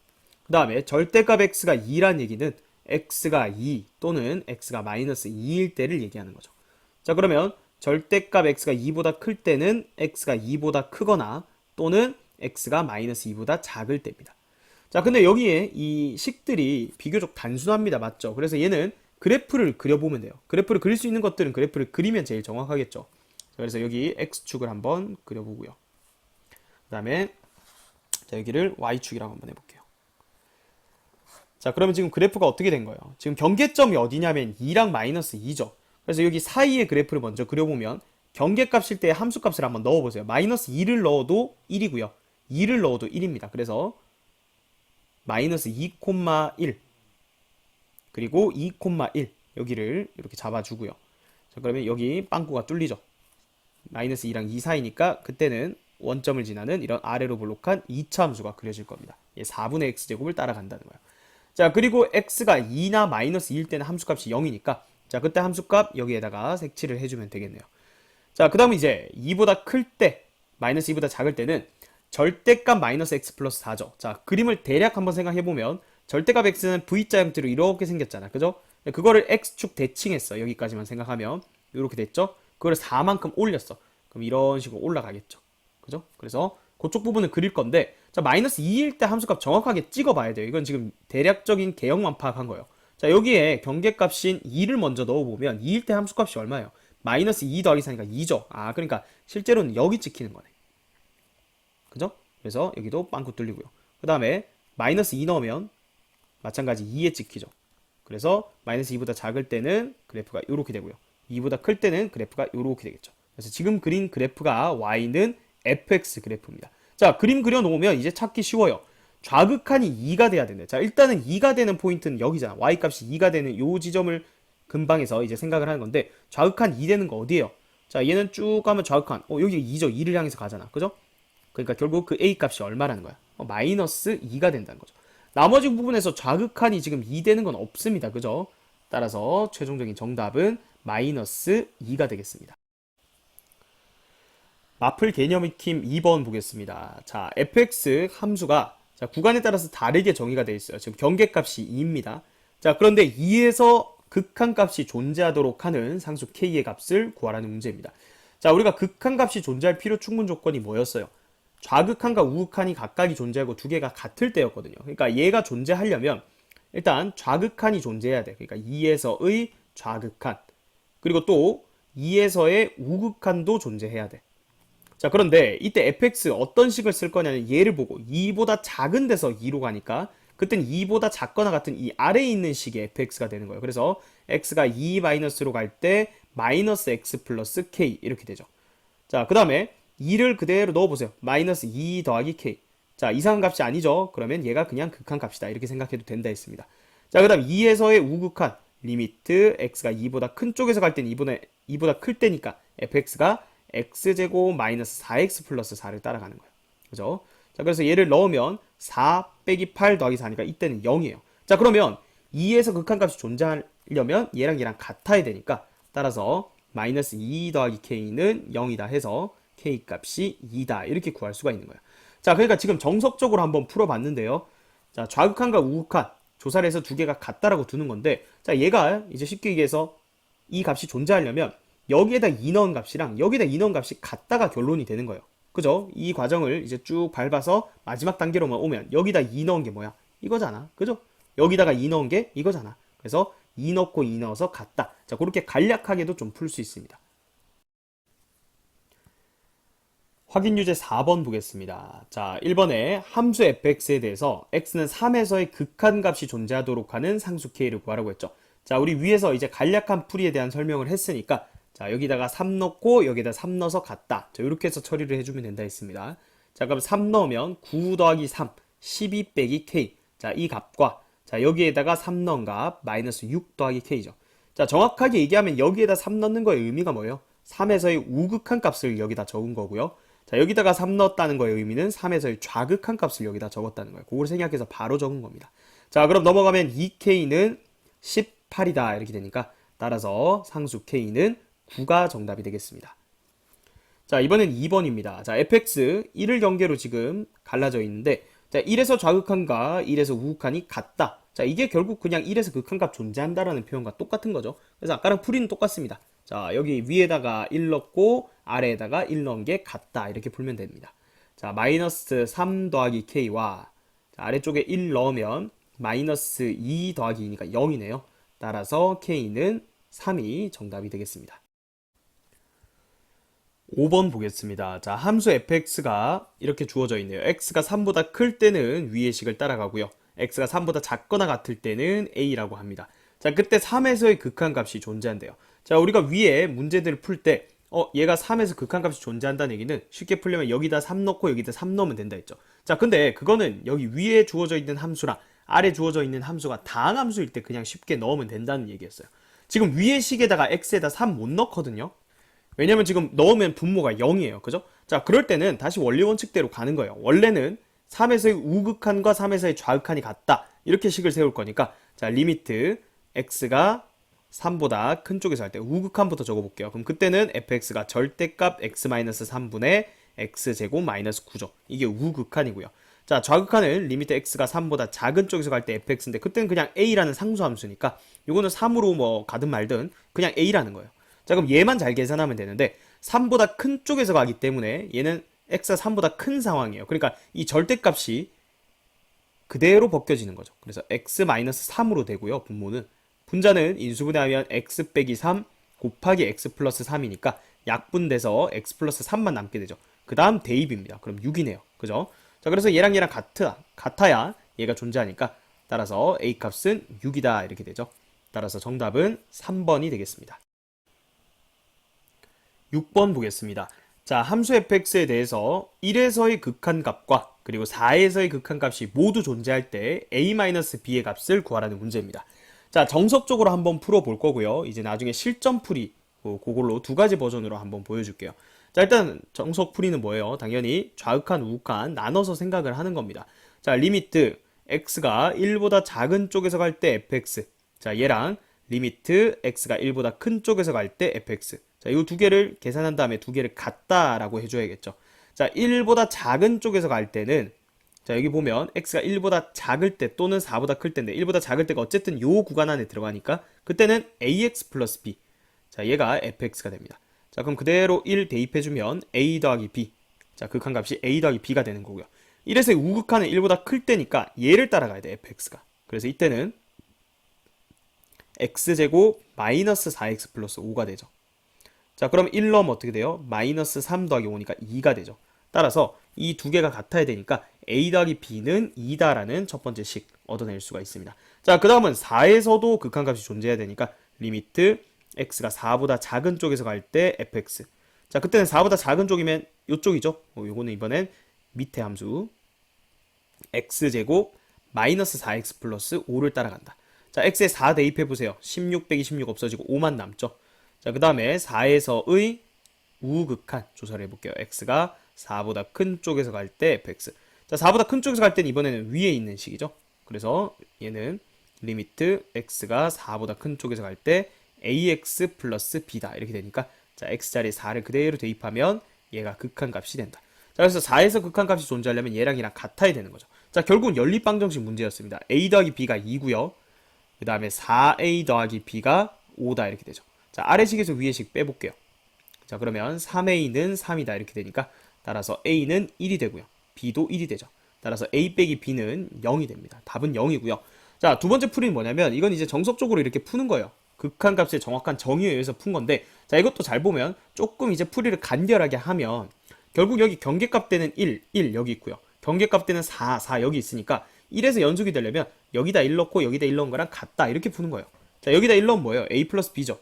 그 다음에 절대값 x가 2란 얘기는 x가 2 또는 x가 마이너스 2일 때를 얘기하는 거죠. 자, 그러면 절대값 x가 2보다 클 때는 x가 2보다 크거나 또는 x가 마이너스 2보다 작을 때입니다. 자, 근데 여기에 이 식들이 비교적 단순합니다. 맞죠? 그래서 얘는 그래프를 그려보면 돼요. 그래프를 그릴 수 있는 것들은 그래프를 그리면 제일 정확하겠죠. 그래서 여기 x축을 한번 그려보고요. 그 다음에 자, 여기를 y축이라고 한번 해볼게요. 자, 그러면 지금 그래프가 어떻게 된 거예요? 지금 경계점이 어디냐면 2랑 마이너스 2죠. 그래서 여기 사이의 그래프를 먼저 그려보면 경계값일 때 함수값을 한번 넣어보세요. 마이너스 2를 넣어도 1이고요. 2를 넣어도 1입니다. 그래서 마이너스 2,1 그리고 2,1 여기를 이렇게 잡아주고요. 자, 그러면 여기 빵꾸가 뚫리죠. 마이너스 2랑 2 사이니까 그때는 원점을 지나는 이런 아래로 볼록한 2차 함수가 그려질 겁니다. 4분의 x제곱을 따라간다는 거예요. 자, 그리고 x가 2나 마이너스 2일 때는 함수값이 0이니까 자, 그때 함수값 여기에다가 색칠을 해주면 되겠네요. 자, 그 다음 이제 2보다 클 때, 마이너스 2보다 작을 때는 절대값 마이너스 x 플러스 4죠. 자, 그림을 대략 한번 생각해보면 절대값 x는 V자 형태로 이렇게 생겼잖아. 그죠? 그거를 x축 대칭했어. 여기까지만 생각하면 이렇게 됐죠? 그걸 4만큼 올렸어. 그럼 이런 식으로 올라가겠죠. 그죠? 그래서 그쪽 부분을 그릴 건데 자, 마이너스 2일 때 함수값 정확하게 찍어봐야 돼요. 이건 지금 대략적인 개형만 파악한 거예요. 자, 여기에 경계값인 2를 먼저 넣어보면 2일 때 함수값이 얼마예요? 마이너스 2 더하기 4니까 2죠. 아, 그러니까 실제로는 여기 찍히는 거네. 그죠? 그래서 여기도 빵꾸 뚫리고요. 그 다음에 마이너스 2 넣으면 마찬가지 2에 찍히죠. 그래서 마이너스 2보다 작을 때는 그래프가 이렇게 되고요. 2보다 클 때는 그래프가 이렇게 되겠죠. 그래서 지금 그린 그래프가 y는 fx 그래프입니다. 자, 그림 그려놓으면 이제 찾기 쉬워요. 좌극한이 2가 돼야 되는데 자, 일단은 2가 되는 포인트는 여기잖아. y값이 2가 되는 요 지점을 근방에서 이제 생각을 하는 건데 좌극한 2 되는 거 어디예요? 자, 얘는 쭉 가면 좌극한 여기 2죠. 2를 향해서 가잖아. 그죠? 그러니까 결국 그 a 값이 얼마라는 거야? 마이너스 2가 된다는 거죠. 나머지 부분에서 좌극한이 지금 2 되는 건 없습니다. 그죠? 따라서 최종적인 정답은 마이너스 2가 되겠습니다. 마플 개념 익힘 2번 보겠습니다. 자, fx 함수가 자, 구간에 따라서 다르게 정의가 되어 있어요. 지금 경계값이 2입니다. 자, 그런데 2에서 극한값이 존재하도록 하는 상수 k의 값을 구하라는 문제입니다. 자, 우리가 극한값이 존재할 필요 충분 조건이 뭐였어요? 좌극한과 우극한이 각각이 존재하고 두 개가 같을 때였거든요. 그러니까 얘가 존재하려면 일단 좌극한이 존재해야 돼. 그러니까 2에서의 좌극한 그리고 또 2에서의 우극한도 존재해야 돼. 자, 그런데 이때 fx 어떤 식을 쓸 거냐는 얘를 보고 2보다 작은 데서 2로 가니까 그땐 2보다 작거나 같은 이 아래에 있는 식의 fx가 되는 거예요. 그래서 x가 2 마이너스로 갈 때 마이너스 x 플러스 k 이렇게 되죠. 자, 그 다음에 2를 그대로 넣어보세요. 마이너스 2 더하기 k. 자, 이상한 값이 아니죠. 그러면 얘가 그냥 극한값이다. 이렇게 생각해도 된다 했습니다. 자, 그 다음 2에서의 우극한 리미트 x가 2보다 큰 쪽에서 갈 때는 2보다 클 때니까 fx가 x제곱 마이너스 4x 플러스 4를 따라가는 거예요. 그죠? 자, 그래서 얘를 넣으면 4 빼기 8 더하기 4니까 이때는 0이에요. 자, 그러면 2에서 극한값이 존재하려면 얘랑 같아야 되니까 따라서 마이너스 2 더하기 k는 0이다 해서 k 값이 2다 이렇게 구할 수가 있는 거예요. 자, 그러니까 지금 정석적으로 한번 풀어봤는데요. 자, 좌극한과 우극한 조사를 해서 두 개가 같다라고 두는 건데 자, 얘가 이제 쉽게 얘기해서 이 값이 존재하려면 여기에다 2 넣은 값이랑 여기에다 2 넣은 값이 같다가 결론이 되는 거예요. 그죠? 이 과정을 이제 쭉 밟아서 마지막 단계로만 오면 여기다 2 넣은 게 뭐야? 이거잖아. 그죠? 여기다가 2 넣은 게 이거잖아. 그래서 2 넣고 2 넣어서 같다. 자, 그렇게 간략하게도 좀 풀 수 있습니다. 확인 유제 4번 보겠습니다. 자, 1번에 함수 fx에 대해서 x는 3에서의 극한값이 존재하도록 하는 상수 k를 구하라고 했죠. 자, 우리 위에서 이제 간략한 풀이에 대한 설명을 했으니까 자, 여기다가 3 넣고 여기다 3 넣어서 같다. 자, 이렇게 해서 처리를 해주면 된다 했습니다. 자, 그럼 3 넣으면 9 더하기 3, 12 빼기 k. 자, 이 값과 자, 여기에다가 3 넣은 값 마이너스 6 더하기 k죠. 자, 정확하게 얘기하면 여기에다 3 넣는 거의 의미가 뭐예요? 3에서의 우극한 값을 여기다 적은 거고요. 자, 여기다가 3 넣었다는 거의 의미는 3에서의 좌극한 값을 여기다 적었다는 거예요. 그걸 생각해서 바로 적은 겁니다. 자, 그럼 넘어가면 2k는 18이다 이렇게 되니까 따라서 상수 k는 9가 정답이 되겠습니다. 자, 이번엔 2번입니다. 자, fx 1을 경계로 지금 갈라져 있는데 자, 1에서 좌극한과 1에서 우극한이 같다. 자, 이게 결국 그냥 1에서 극한값 존재한다라는 표현과 똑같은 거죠. 그래서 아까랑 풀이는 똑같습니다. 자, 여기 위에다가 1 넣고 아래에다가 1 넣은 게 같다. 이렇게 풀면 됩니다. 자, 마이너스 3 더하기 k와 자, 아래쪽에 1 넣으면 마이너스 2 더하기 2니까 0이네요. 따라서 k는 3이 정답이 되겠습니다. 5번 보겠습니다. 자, 함수 fx가 이렇게 주어져 있네요. x가 3보다 클 때는 위의 식을 따라가고요. x가 3보다 작거나 같을 때는 a라고 합니다. 자, 그때 3에서의 극한값이 존재한대요. 자, 우리가 위에 문제들을 풀 때 얘가 3에서 극한값이 존재한다는 얘기는 쉽게 풀려면 여기다 3 넣고 여기다 3 넣으면 된다 했죠. 자, 근데 그거는 여기 위에 주어져 있는 함수랑 아래 주어져 있는 함수가 다항함수일 때 그냥 쉽게 넣으면 된다는 얘기였어요. 지금 위의 식에다가 x에다 3 못 넣거든요. 왜냐면 지금 넣으면 분모가 0이에요. 그죠? 자, 그럴 때는 다시 원리 원칙대로 가는 거예요. 원래는 3에서의 우극한과 3에서의 좌극한이 같다. 이렇게 식을 세울 거니까, 자, 리미트 x가 3보다 큰 쪽에서 할 때 우극한부터 적어볼게요. 그럼 그때는 fx가 절대값 x-3분의 x제곱 마이너스 9죠. 이게 우극한이고요. 자, 좌극한은 리미트 x가 3보다 작은 쪽에서 갈 때 fx인데 그때는 그냥 a라는 상수함수니까 이거는 3으로 뭐 가든 말든 그냥 a라는 거예요. 자, 그럼 얘만 잘 계산하면 되는데 3보다 큰 쪽에서 가기 때문에 얘는 x가 3보다 큰 상황이에요. 그러니까 이 절대값이 그대로 벗겨지는 거죠. 그래서 x-3으로 되고요. 분모는. 분자는 인수분해하면 x 빼기 3 곱하기 x 플러스 3이니까 약분돼서 x 플러스 3만 남게 되죠. 그 다음 대입입니다. 그럼 6이네요. 그죠? 자, 그래서 얘랑 같아야 얘가 존재하니까 따라서 a 값은 6이다 이렇게 되죠. 따라서 정답은 3번이 되겠습니다. 6번 보겠습니다. 자, 함수 fx에 대해서 1에서의 극한값과 그리고 4에서의 극한값이 모두 존재할 때 a-b의 값을 구하라는 문제입니다. 자, 정석적으로 한번 풀어볼 거고요. 이제 나중에 실전풀이 그걸로 두 가지 버전으로 한번 보여줄게요. 자, 일단 정석 풀이는 뭐예요? 당연히 좌극한, 우극한 나눠서 생각을 하는 겁니다. 자, 리미트 x가 1보다 작은 쪽에서 갈 때 fx. 자, 얘랑 리미트 x가 1보다 큰 쪽에서 갈 때 fx. 자, 이 두 개를 계산한 다음에 두 개를 같다라고 해줘야겠죠. 자, 1보다 작은 쪽에서 갈 때는 자, 여기 보면 x가 1보다 작을 때 또는 4보다 클 때인데 1보다 작을 때가 어쨌든 요 구간 안에 들어가니까 그때는 ax 플러스 b. 자, 얘가 fx가 됩니다. 자, 그럼 그대로 1 대입해주면 a 더하기 b. 자, 극한값이 a 더하기 b가 되는 거고요. 1에서 우극한은 1보다 클 때니까 얘를 따라가야 돼, fx가. 그래서 이때는 x제곱 마이너스 4x 플러스 5가 되죠. 자, 그럼 1 넣으면 어떻게 돼요? 마이너스 3 더하기 5니까 2가 되죠. 따라서 이 두 개가 같아야 되니까 a 더하기 b는 2다라는 첫 번째 식 얻어낼 수가 있습니다. 자, 그 다음은 4에서도 극한값이 존재해야 되니까 리미트 x가 4보다 작은 쪽에서 갈 때 fx. 자, 그때는 4보다 작은 쪽이면 이쪽이죠. 요거는 이번엔 밑에 함수 x제곱 마이너스 4x 플러스 5를 따라간다. 자, x에 4 대입해보세요. 16 빼기 16 없어지고 5만 남죠. 자, 그 다음에 4에서의 우극한 조사를 해볼게요. x가 4보다 큰 쪽에서 갈 때 fx. 자, 4보다 큰 쪽에서 갈 때는 이번에는 위에 있는 식이죠. 그래서 얘는 리미트 x가 4보다 큰 쪽에서 갈 때 ax 플러스 b다 이렇게 되니까 자, x자리에 4를 그대로 대입하면 얘가 극한값이 된다. 자, 그래서 4에서 극한값이 존재하려면 얘랑 같아야 되는 거죠. 자, 결국은 연립방정식 문제였습니다. a 더하기 b가 2고요. 그 다음에 4a 더하기 b가 5다 이렇게 되죠. 자, 아래식에서 위에식 빼볼게요. 자, 그러면 3a는 3이다 이렇게 되니까 따라서 a는 1이 되고요. b도 1이 되죠. 따라서 a 빼기 b는 0이 됩니다. 답은 0이고요. 자, 두 번째 풀이는 뭐냐면 이건 이제 정석적으로 이렇게 푸는 거예요. 극한값의 정확한 정의에 의해서 푼 건데 자, 이것도 잘 보면 조금 이제 풀이를 간결하게 하면 결국 여기 경계값 때는 1, 1 여기 있고요. 경계값 때는 4, 4 여기 있으니까 1에서 연속이 되려면 여기다 1 넣고 여기다 1 넣은 거랑 같다 이렇게 푸는 거예요. 자, 여기다 1 넣으면 뭐예요? a 플러스 b죠.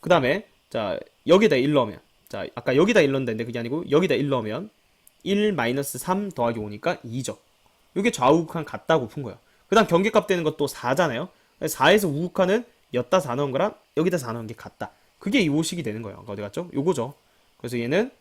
그 다음에 자, 여기다 1 넣으면 자, 아까 여기다 1 넣는다는데 그게 아니고 여기다 1 넣으면 1 마이너스 3 더하기 5니까 2죠. 이게 좌우극한 같다고 푼 거예요. 그 다음 경계값 되는 것도 4잖아요. 4에서 우극한은 여기다 4 넣은 거랑 여기다 4 넣은 게 같다. 그게 이 오식이 되는 거예요. 어디 갔죠? 요거죠. 그래서 얘는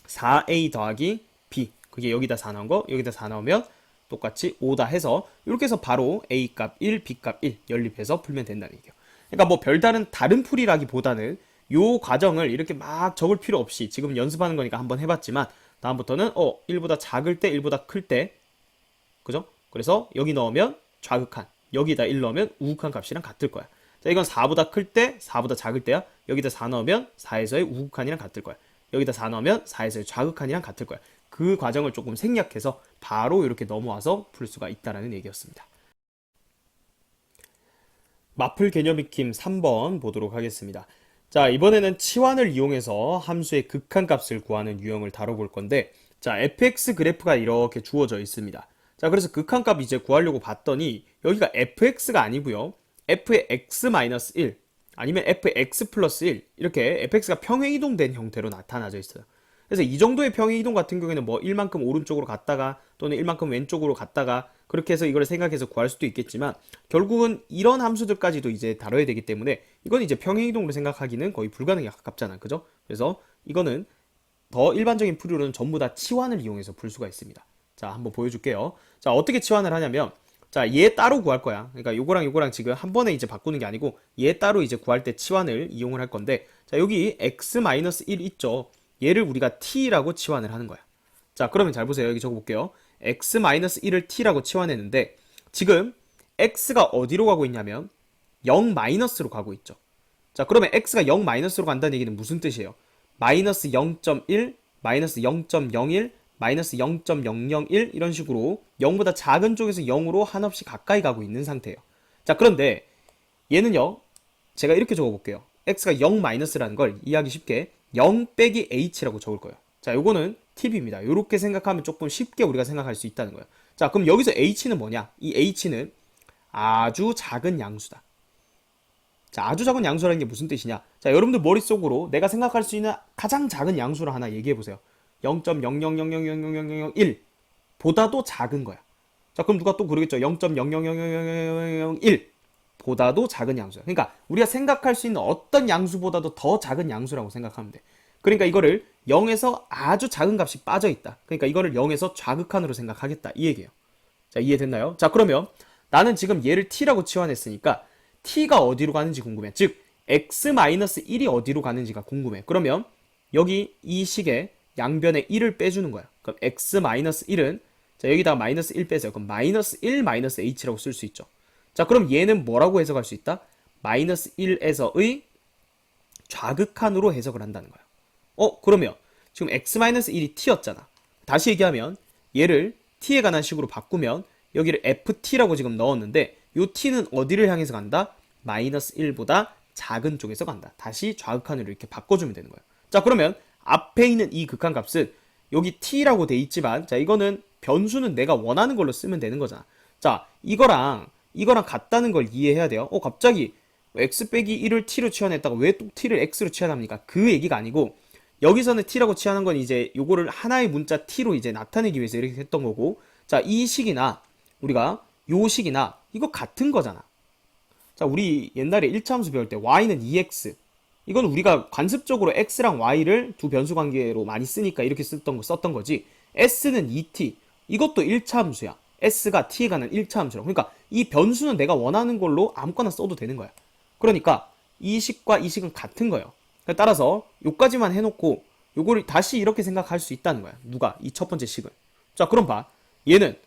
4a 더하기 b. 그게 여기다 4 넣은 거, 여기다 4 넣으면 똑같이 5다 해서 이렇게 해서 바로 a 값 1, b 값 1 연립해서 풀면 된다는 얘기예요. 그러니까 뭐 별다른 다른 풀이라기보다는 요 과정을 이렇게 막 적을 필요 없이 지금 연습하는 거니까 한번 해봤지만 다음부터는 1보다 작을 때 1보다 클 때 그죠? 그래서 여기 넣으면 좌극한 여기다 1 넣으면 우극한 값이랑 같을 거야. 자, 이건 4보다 클 때 4보다 작을 때야. 여기다 4 넣으면 4에서의 우극한이랑 같을 거야. 여기다 4 넣으면 4에서의 좌극한이랑 같을 거야. 그 과정을 조금 생략해서 바로 이렇게 넘어와서 풀 수가 있다라는 얘기였습니다. 마플 개념 익힘 3번 보도록 하겠습니다. 자, 이번에는 치환을 이용해서 함수의 극한값을 구하는 유형을 다뤄볼 건데 자, fx 그래프가 이렇게 주어져 있습니다. 자, 그래서 극한값 이제 구하려고 봤더니 여기가 fx가 아니고요. f의 x-1 아니면 fx 플러스 1 이렇게 fx가 평행이동된 형태로 나타나져 있어요. 그래서 이 정도의 평행이동 같은 경우에는 뭐 1만큼 오른쪽으로 갔다가 또는 1만큼 왼쪽으로 갔다가 그렇게 해서 이걸 생각해서 구할 수도 있겠지만 결국은 이런 함수들까지도 이제 다뤄야 되기 때문에 이건 이제 평행이동으로 생각하기는 거의 불가능에 가깝잖아. 그죠? 그래서 이거는 더 일반적인 풀이로는 전부 다 치환을 이용해서 풀 수가 있습니다. 자, 한번 보여줄게요. 자, 어떻게 치환을 하냐면 자, 얘 따로 구할 거야. 그러니까 요거랑 요거랑 지금 한 번에 이제 바꾸는 게 아니고 얘 따로 이제 구할 때 치환을 이용을 할 건데 자, 여기 x-1 있죠. 얘를 우리가 t라고 치환을 하는 거야. 자, 그러면 잘 보세요. 여기 적어 볼게요. x-1을 t라고 치환했는데 지금 x가 어디로 가고 있냐면 0 마이너스로 가고 있죠. 자, 그러면 x가 0 마이너스로 간다는 얘기는 무슨 뜻이에요? 마이너스 0.1, 마이너스 0.01, 마이너스 0.001 이런 식으로 0보다 작은 쪽에서 0으로 한없이 가까이 가고 있는 상태예요. 자, 그런데 얘는요. 제가 이렇게 적어볼게요. x가 0 마이너스라는 걸 이해하기 쉽게 0 빼기 h라고 적을 거예요. 자, 요거는 팁입니다. 이렇게 생각하면 조금 쉽게 우리가 생각할 수 있다는 거예요. 자, 그럼 여기서 h는 뭐냐? 이 h는 아주 작은 양수다. 자, 아주 작은 양수라는 게 무슨 뜻이냐? 자, 여러분들 머릿속으로 내가 생각할 수 있는 가장 작은 양수를 하나 얘기해 보세요. 0.000000001 보다도 작은 거야. 자, 그럼 누가 또 그러겠죠? 0.0000001 보다도 작은 양수야. 그러니까 우리가 생각할 수 있는 어떤 양수보다도 더 작은 양수라고 생각하면 돼. 그러니까 이거를 0에서 아주 작은 값이 빠져 있다. 그러니까 이거를 0에서 좌극한으로 생각하겠다. 이 얘기예요. 자, 이해됐나요? 자, 그러면 나는 지금 얘를 t라고 치환했으니까 t가 어디로 가는지 궁금해. 즉 x-1이 어디로 가는지가 궁금해. 그러면 여기 이 식에 양변에 1을 빼주는 거야. 그럼 x-1은 자, 여기다가 마이너스 1 빼세요. 그럼 마이너스 1 마이너스 h라고 쓸 수 있죠. 자, 그럼 얘는 뭐라고 해석할 수 있다? 마이너스 1에서의 좌극한으로 해석을 한다는 거야. 그러면 지금 x-1이 t였잖아. 다시 얘기하면 얘를 t에 관한 식으로 바꾸면 여기를 ft라고 지금 넣었는데 요 t는 어디를 향해서 간다? 마이너스 1보다 작은 쪽에서 간다. 다시 좌극한으로 이렇게 바꿔주면 되는 거예요. 자, 그러면 앞에 있는 이 극한값은 여기 t라고 돼 있지만 자, 이거는 변수는 내가 원하는 걸로 쓰면 되는 거잖아. 자, 이거랑 같다는 걸 이해해야 돼요. 갑자기 x 빼기 1을 t로 치환했다가 왜 또 t를 x로 치환합니까? 그 얘기가 아니고 여기서는 t라고 치환한 건 이제 요거를 하나의 문자 t로 이제 나타내기 위해서 이렇게 했던 거고 자, 이 식이나 우리가 요 식이나 이거 같은 거잖아. 자, 우리 옛날에 1차 함수 배울 때 y는 2x 이건 우리가 관습적으로 x랑 y를 두 변수 관계로 많이 쓰니까 이렇게 썼던 거지. s는 2t 이것도 1차 함수야. s가 t에 관한 1차 함수라고. 그러니까 이 변수는 내가 원하는 걸로 아무거나 써도 되는 거야. 그러니까 이 식과 이 식은 같은 거예요. 따라서 요까지만 해놓고 요거를 다시 이렇게 생각할 수 있다는 거야. 누가? 이 첫 번째 식을. 자, 그럼 봐. 얘는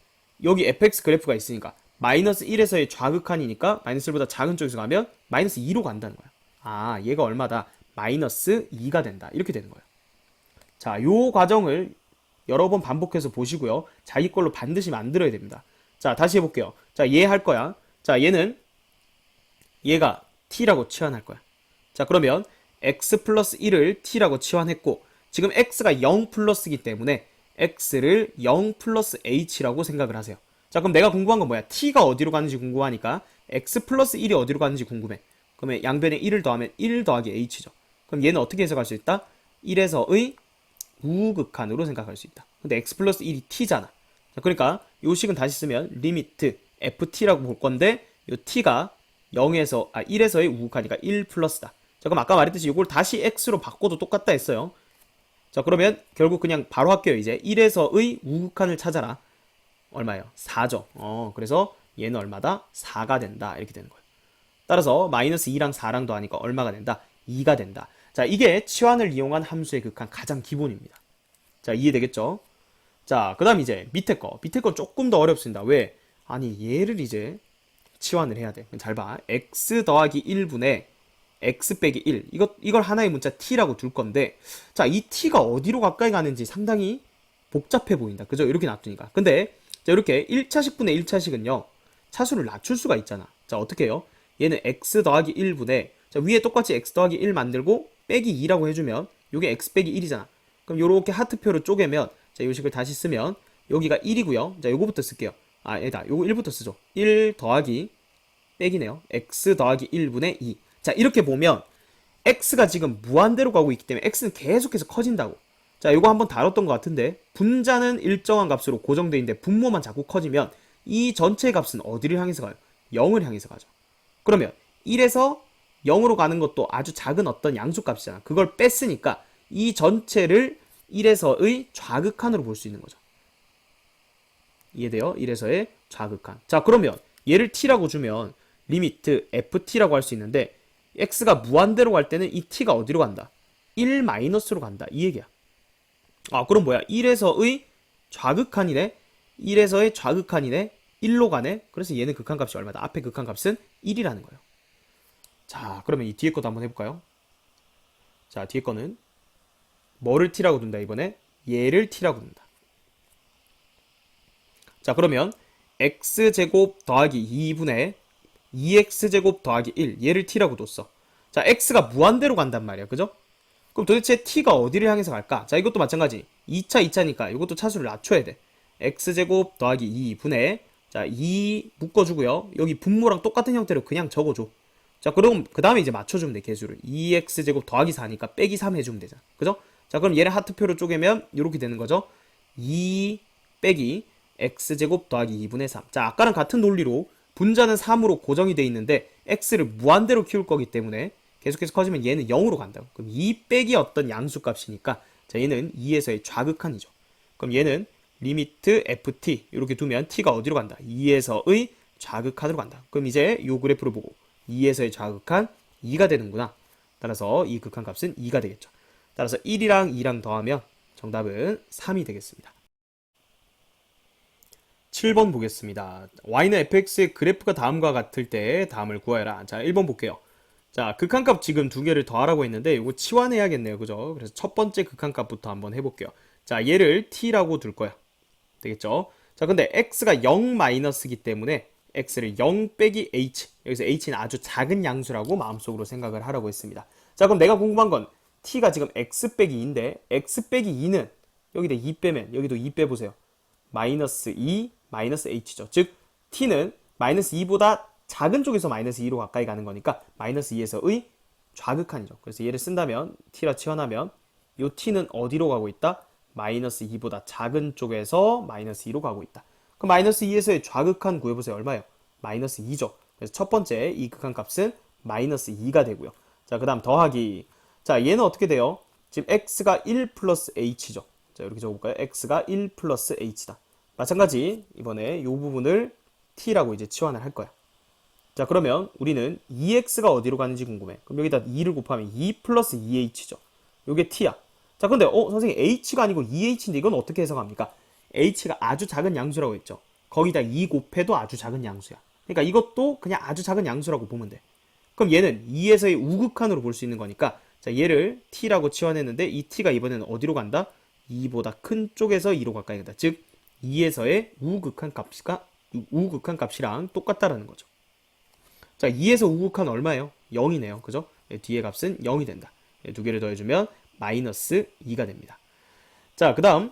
여기 fx 그래프가 있으니까 마이너스 1에서의 좌극한이니까 마이너스 1보다 작은 쪽에서 가면 마이너스 2로 간다는 거야. 아, 얘가 얼마다? 마이너스 2가 된다. 이렇게 되는 거예요. 자, 요 과정을 여러 번 반복해서 보시고요. 자기 걸로 반드시 만들어야 됩니다. 자, 다시 해볼게요. 자, 얘 할 거야. 자, 얘가 t라고 치환할 거야. 자, 그러면 x 플러스 1을 t라고 치환했고 지금 x가 0 플러스이기 때문에 x를 0 플러스 h라고 생각을 하세요. 자, 그럼 내가 궁금한 건 뭐야? t가 어디로 가는지 궁금하니까 x 플러스 1이 어디로 가는지 궁금해. 그러면 양변에 1을 더하면 1 더하기 h죠. 그럼 얘는 어떻게 해석할 수 있다? 1에서의 우극한으로 생각할 수 있다. 근데 x 플러스 1이 t잖아. 자, 그러니까 요 식은 다시 쓰면 리미트 ft라고 볼 건데 요 t가 1에서의 우극하니까 1 플러스다. 자, 그럼 아까 말했듯이 이걸 다시 x로 바꿔도 똑같다 했어요. 자, 그러면 결국 그냥 바로 할게요. 이제 1에서의 우극한을 찾아라. 얼마예요? 4죠. 그래서 얘는 얼마다? 4가 된다. 이렇게 되는 거예요. 따라서 마이너스 2랑 4랑 더하니까 얼마가 된다? 2가 된다. 자, 이게 치환을 이용한 함수의 극한 가장 기본입니다. 자, 이해되겠죠? 자, 그 다음 이제 밑에 거 조금 더 어렵습니다. 왜? 아니, 얘를 이제 치환을 해야 돼. 잘 봐. x 더하기 1분의 x 빼기 1. 이걸 하나의 문자 t라고 둘 건데, 자, 이 t가 어디로 가까이 가는지 상당히 복잡해 보인다. 그죠? 이렇게 놔두니까. 근데, 자, 이렇게 1차식분의 1차식은요, 차수를 낮출 수가 있잖아. 자, 어떻게 해요? 얘는 x 더하기 1분의, 자, 위에 똑같이 x 더하기 1 만들고, 빼기 2라고 해주면, 요게 x 빼기 1이잖아. 그럼 요렇게 하트표로 쪼개면, 자, 요 식을 다시 쓰면, 여기가 1이고요. 자, 요거부터 쓸게요. 요거 1부터 쓰죠. 1 더하기, 빼기네요. x 더하기 1분의 2. 자, 이렇게 보면 x가 지금 무한대로 가고 있기 때문에 x는 계속해서 커진다고. 자, 이거 한번 다뤘던 것 같은데 분자는 일정한 값으로 고정돼 있는데 분모만 자꾸 커지면 이 전체 값은 어디를 향해서 가요? 0을 향해서 가죠. 그러면 1에서 0으로 가는 것도 아주 작은 어떤 양수값이잖아. 그걸 뺐으니까 이 전체를 1에서의 좌극한으로 볼 수 있는 거죠. 이해돼요? 1에서의 좌극한. 자, 그러면 얘를 t라고 주면 리미트 ft라고 할 수 있는데 x가 무한대로 갈 때는 이 t가 어디로 간다? 1 마이너스로 간다. 이 얘기야. 아, 그럼 뭐야? 1에서의 좌극한이네? 1에서의 좌극한이네? 1로 가네? 그래서 얘는 극한값이 얼마다? 앞에 극한값은 1이라는 거예요. 자, 그러면 이 뒤에 것도 한번 해볼까요? 자, 뒤에 거는 뭐를 t라고 둔다, 이번에? 얘를 t라고 둔다. 자, 그러면 x제곱 더하기 2분의 2x제곱 더하기 1 얘를 t라고 뒀어. 자, x가 무한대로 간단 말이야. 그죠? 그럼 도대체 t가 어디를 향해서 갈까? 자, 이것도 마찬가지. 2차니까 이것도 차수를 낮춰야 돼. x제곱 더하기 2분의 자, 2 묶어주고요. 여기 분모랑 똑같은 형태로 그냥 적어줘. 자, 그럼 그 다음에 이제 맞춰주면 돼, 개수를. 2x제곱 더하기 4니까 빼기 3 해주면 되잖아. 그죠? 자, 그럼 얘를 하트표로 쪼개면 이렇게 되는 거죠. 2 빼기 x제곱 더하기 2분의 3. 자, 아까랑 같은 논리로 분자는 3으로 고정이 돼 있는데 x를 무한대로 키울 거기 때문에 계속해서 커지면 얘는 0으로 간다고. 그럼 2 빼기 어떤 양수값이니까 자, 얘는 2에서의 좌극한이죠. 그럼 얘는 리미트 ft 이렇게 두면 t가 어디로 간다? 2에서의 좌극한으로 간다. 그럼 이제 요 그래프를 보고 2에서의 좌극한 2가 되는구나. 따라서 이 극한값은 2가 되겠죠. 따라서 1이랑 2랑 더하면 정답은 3이 되겠습니다. 7번 보겠습니다. y는 fx의 그래프가 다음과 같을 때 다음을 구하여라. 자, 1번 볼게요. 자, 극한값 지금 두 개를 더하라고 했는데 이거 치환해야겠네요. 그죠? 그래서 첫 번째 극한값부터 한번 해볼게요. 자, 얘를 t라고 둘 거야. 되겠죠? 자, 근데 x가 0 마이너스이기 때문에 x를 0 빼기 h, 여기서 h는 아주 작은 양수라고 마음속으로 생각을 하라고 했습니다. 자, 그럼 내가 궁금한 건 t가 지금 x 빼기 2인데 x 빼기 2는 여기다 2 빼면 여기도 2 빼보세요. 마이너스 2 마이너스 h죠. 즉 t는 마이너스 2보다 작은 쪽에서 마이너스 2로 가까이 가는 거니까 마이너스 2에서의 좌극한이죠. 그래서 얘를 쓴다면 t라 치환하면 이 t는 어디로 가고 있다? 마이너스 2보다 작은 쪽에서 마이너스 2로 가고 있다. 그럼 마이너스 2에서의 좌극한 구해보세요. 얼마예요? 마이너스 2죠. 그래서 첫 번째 이 극한값은 마이너스 2가 되고요. 자, 그 다음 더하기. 자, 얘는 어떻게 돼요? 지금 x가 1 플러스 h죠. 자, 이렇게 적어볼까요? x가 1 플러스 h다. 마찬가지 이번에 이 부분을 t라고 이제 치환을 할 거야. 자, 그러면 우리는 2x가 어디로 가는지 궁금해. 그럼 여기다 2를 곱하면 2 플러스 2h죠. 요게 t야. 자, 근데 선생님 h가 아니고 2h인데 이건 어떻게 해석합니까? h가 아주 작은 양수라고 했죠. 거기다 2 곱해도 아주 작은 양수야. 그러니까 이것도 그냥 아주 작은 양수라고 보면 돼. 그럼 얘는 2에서의 우극한으로 볼 수 있는 거니까 자, 얘를 t라고 치환했는데 이 t가 이번에는 어디로 간다? 2보다 큰 쪽에서 2로 가까이 간다. 즉 2에서의 우극한 값이랑 똑같다라는 거죠. 자, 2에서 우극한 얼마예요? 0이네요. 그죠? 뒤에 값은 0이 된다. 두 개를 더해주면 마이너스 2가 됩니다. 자, 그 다음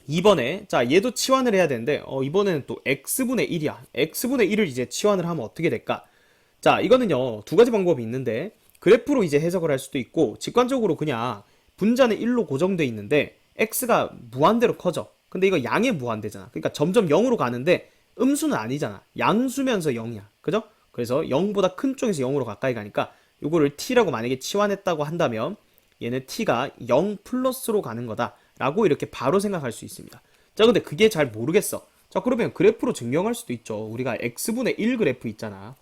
2번에 자, 얘도 치환을 해야 되는데 이번에는 또 x분의 1이야. x분의 1을 이제 치환을 하면 어떻게 될까? 자, 이거는요 두 가지 방법이 있는데 그래프로 이제 해석을 할 수도 있고 직관적으로 그냥 분자는 1로 고정돼 있는데 x가 무한대로 커져. 근데 이거 양의 무한대잖아. 그러니까 점점 0으로 가는데 음수는 아니잖아. 양수면서 0이야. 그죠? 그래서 0보다 큰 쪽에서 0으로 가까이 가니까 이거를 t라고 만약에 치환했다고 한다면 얘는 t가 0 플러스로 가는 거다 라고 이렇게 바로 생각할 수 있습니다. 자, 근데 그게 잘 모르겠어. 자, 그러면 그래프로 증명할 수도 있죠. 우리가 x분의 1 그래프 있잖아.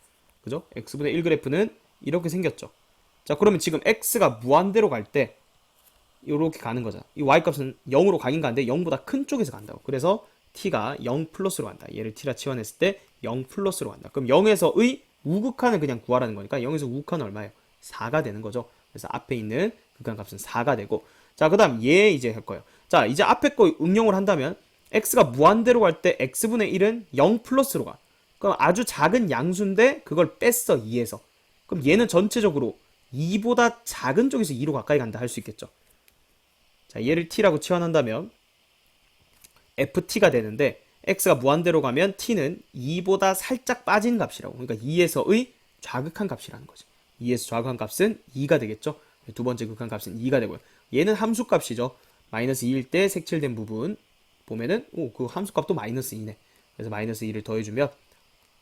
그죠? x분의 1 그래프는 이렇게 생겼죠. 자, 그러면 지금 x가 무한대로 갈 때 이렇게 가는 거잖아. 이 y값은 0으로 가긴 가는데 0보다 큰 쪽에서 간다고. 그래서 t가 0 플러스로 간다. 얘를 t라 치환했을 때 0 플러스로 간다. 그럼 0에서의 우극한을 그냥 구하라는 거니까 0에서 우극한은 얼마예요? 4가 되는 거죠. 그래서 앞에 있는 극한값은 4가 되고 자, 그 다음 얘 이제 할 거예요. 자, 이제 앞에 거 응용을 한다면 x가 무한대로 갈 때 x분의 1은 0 플러스로 가. 그럼 아주 작은 양수인데 그걸 뺐어 2에서. 그럼 얘는 전체적으로 2보다 작은 쪽에서 2로 가까이 간다 할 수 있겠죠. 자, 얘를 t라고 치환한다면 ft가 되는데 x가 무한대로 가면 t는 2보다 살짝 빠진 값이라고. 그러니까 2에서의 좌극한 값이라는 거지. 2에서 좌극한 값은 2가 되겠죠. 두 번째 극한 값은 2가 되고요. 얘는 함수값이죠. 마이너스 2일 때 색칠된 부분 보면은 그 함수값도 마이너스 2네. 그래서 마이너스 2를 더해주면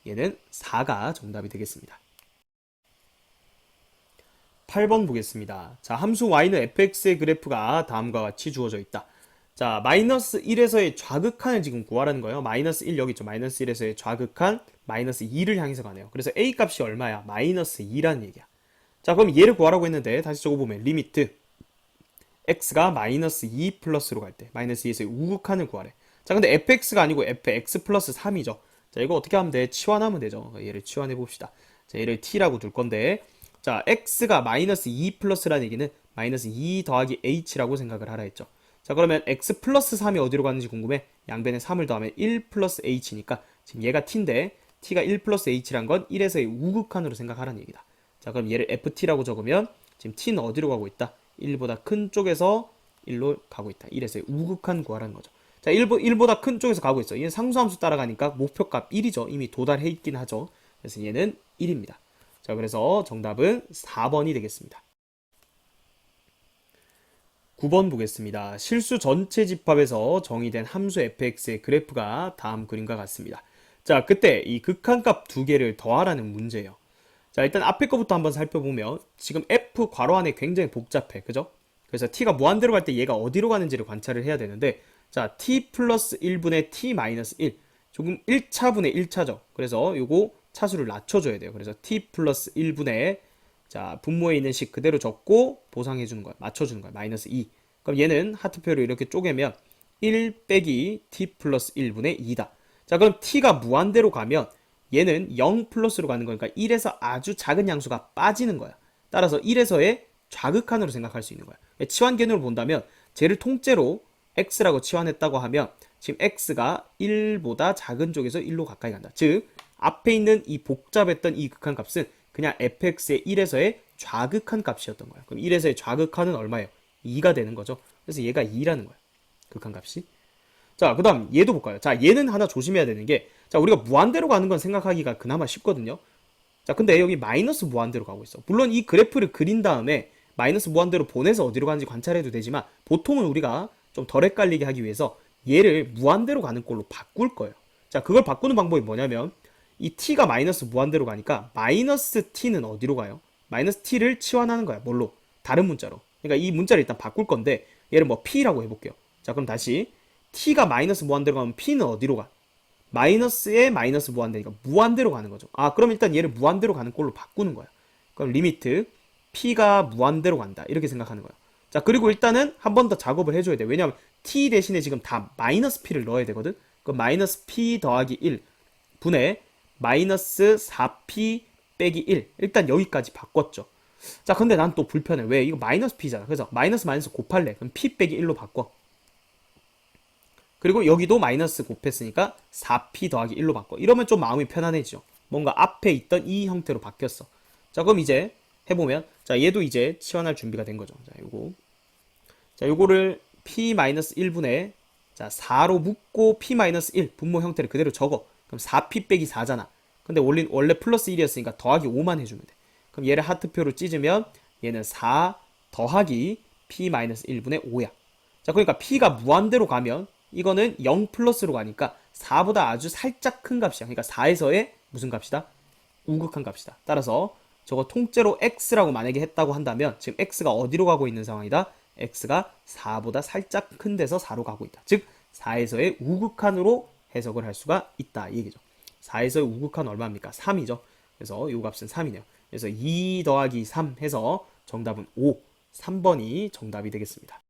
얘는 4가 정답이 되겠습니다. 8번 보겠습니다. 자, 함수 y는 fx의 그래프가 다음과 같이 주어져 있다. 자, 마이너스 1에서의 좌극한을 지금 구하라는 거예요. 마이너스 1 여기 있죠. 마이너스 1에서의 좌극한 마이너스 2를 향해서 가네요. 그래서 a 값이 얼마야? 마이너스 2라는 얘기야. 자, 그럼 얘를 구하라고 했는데 다시 적어보면 리미트 x가 마이너스 2 플러스로 갈 때 마이너스 2에서의 우극한을 구하래. 자, 근데 fx가 아니고 fx 플러스 3이죠. 자, 이거 어떻게 하면 돼? 치환하면 되죠. 얘를 치환해 봅시다. 자, 얘를 t라고 둘 건데, 자, x가 마이너스 2 플러스라는 얘기는 마이너스 2 더하기 h라고 생각을 하라 했죠. 자, 그러면 x 플러스 3이 어디로 가는지 궁금해? 양변에 3을 더하면 1 플러스 h니까 지금 얘가 t인데 t가 1 플러스 h란 건 1에서의 우극한으로 생각하라는 얘기다. 자, 그럼 얘를 ft라고 적으면 지금 t는 어디로 가고 있다? 1보다 큰 쪽에서 1로 가고 있다. 1에서의 우극한 구하라는 거죠. 자, 1보다 큰 쪽에서 가고 있어. 얘는 상수함수 따라가니까 목표값 1이죠. 이미 도달해 있긴 하죠. 그래서 얘는 1입니다. 자, 그래서 정답은 4번이 되겠습니다. 9번 보겠습니다. 실수 전체 집합에서 정의된 함수 fx의 그래프가 다음 그림과 같습니다. 자, 그때 이 극한값 두 개를 더하라는 문제예요. 자, 일단 앞에 거부터 한번 살펴보면 지금 f 괄호 안에 굉장히 복잡해. 그죠? 그래서 t가 무한대로 갈 때 얘가 어디로 가는지를 관찰을 해야 되는데, 자, t 플러스 1분의 t 마이너스 1. 조금 1차분의 1차죠. 그래서 요거 차수를 낮춰줘야 돼요. 그래서 t 플러스 1분의 자, 분모에 있는 식 그대로 적고 보상해주는 거야. 맞춰주는 거야. 마이너스 2. 그럼 얘는 하트표로 이렇게 쪼개면 1 빼기 t 플러스 1분의 2다. 자, 그럼 t가 무한대로 가면 얘는 0 플러스로 가는 거니까 1에서 아주 작은 양수가 빠지는 거야. 따라서 1에서의 좌극한으로 생각할 수 있는 거야. 치환 개념으로 본다면 쟤를 통째로 x라고 치환했다고 하면 지금 x가 1보다 작은 쪽에서 1로 가까이 간다. 즉 앞에 있는 이 복잡했던 이 극한 값은 그냥 fx의 1에서의 좌극한 값이었던 거야. 그럼 1에서의 좌극한은 얼마예요? 2가 되는 거죠. 그래서 얘가 2라는 거야. 극한 값이. 자, 그 다음 얘도 볼까요? 자, 얘는 하나 조심해야 되는 게, 자, 우리가 무한대로 가는 건 생각하기가 그나마 쉽거든요. 자, 근데 여기 마이너스 무한대로 가고 있어. 물론 이 그래프를 그린 다음에 마이너스 무한대로 보내서 어디로 가는지 관찰해도 되지만 보통은 우리가 좀 덜 헷갈리게 하기 위해서 얘를 무한대로 가는 꼴로 바꿀 거예요. 자, 그걸 바꾸는 방법이 뭐냐면 이 t가 마이너스 무한대로 가니까 마이너스 t는 어디로 가요? 마이너스 t를 치환하는 거야. 뭘로? 다른 문자로. 그러니까 이 문자를 일단 바꿀 건데 얘를 뭐 p라고 해볼게요. 자, 그럼 다시 t가 마이너스 무한대로 가면 p는 어디로 가? 마이너스에 마이너스 무한대니까 무한대로 가는 거죠. 아, 그럼 일단 얘를 무한대로 가는 꼴로 바꾸는 거야. 그럼 리미트 p가 무한대로 간다. 이렇게 생각하는 거예요. 자, 그리고 일단은 한 번 더 작업을 해줘야 돼. 왜냐면 t 대신에 지금 다 마이너스 p를 넣어야 되거든. 그럼 마이너스 p 더하기 1 분의 마이너스 4p 빼기 1. 일단 여기까지 바꿨죠. 자, 근데 난 또 불편해. 왜? 이거 마이너스 p잖아. 그래서 마이너스 마이너스 곱할래. 그럼 p 빼기 1로 바꿔. 그리고 여기도 마이너스 곱했으니까 4p 더하기 1로 바꿔. 이러면 좀 마음이 편안해지죠. 뭔가 앞에 있던 이 형태로 바뀌었어. 자, 그럼 이제 해보면, 자, 얘도 이제 치환할 준비가 된 거죠. 자, 요거. 자, 요거를 p-1분의, 자, 4로 묶고 p-1 분모 형태를 그대로 적어. 그럼 4p 빼기 4잖아. 근데 원래 플러스 1이었으니까 더하기 5만 해주면 돼. 그럼 얘를 하트표로 찢으면 얘는 4 더하기 p-1분의 5야. 자, 그러니까 p가 무한대로 가면 이거는 0 플러스로 가니까 4보다 아주 살짝 큰 값이야. 그러니까 4에서의 무슨 값이다? 우극한 값이다. 따라서 저거 통째로 x라고 만약에 했다고 한다면 지금 x가 어디로 가고 있는 상황이다? x가 4보다 살짝 큰 데서 4로 가고 있다. 즉 4에서의 우극한으로 해석을 할 수가 있다. 이 얘기죠. 4에서의 우극한 얼마입니까? 3이죠. 그래서 이 값은 3이네요. 그래서 2 더하기 3 해서 정답은 5, 3번이 정답이 되겠습니다.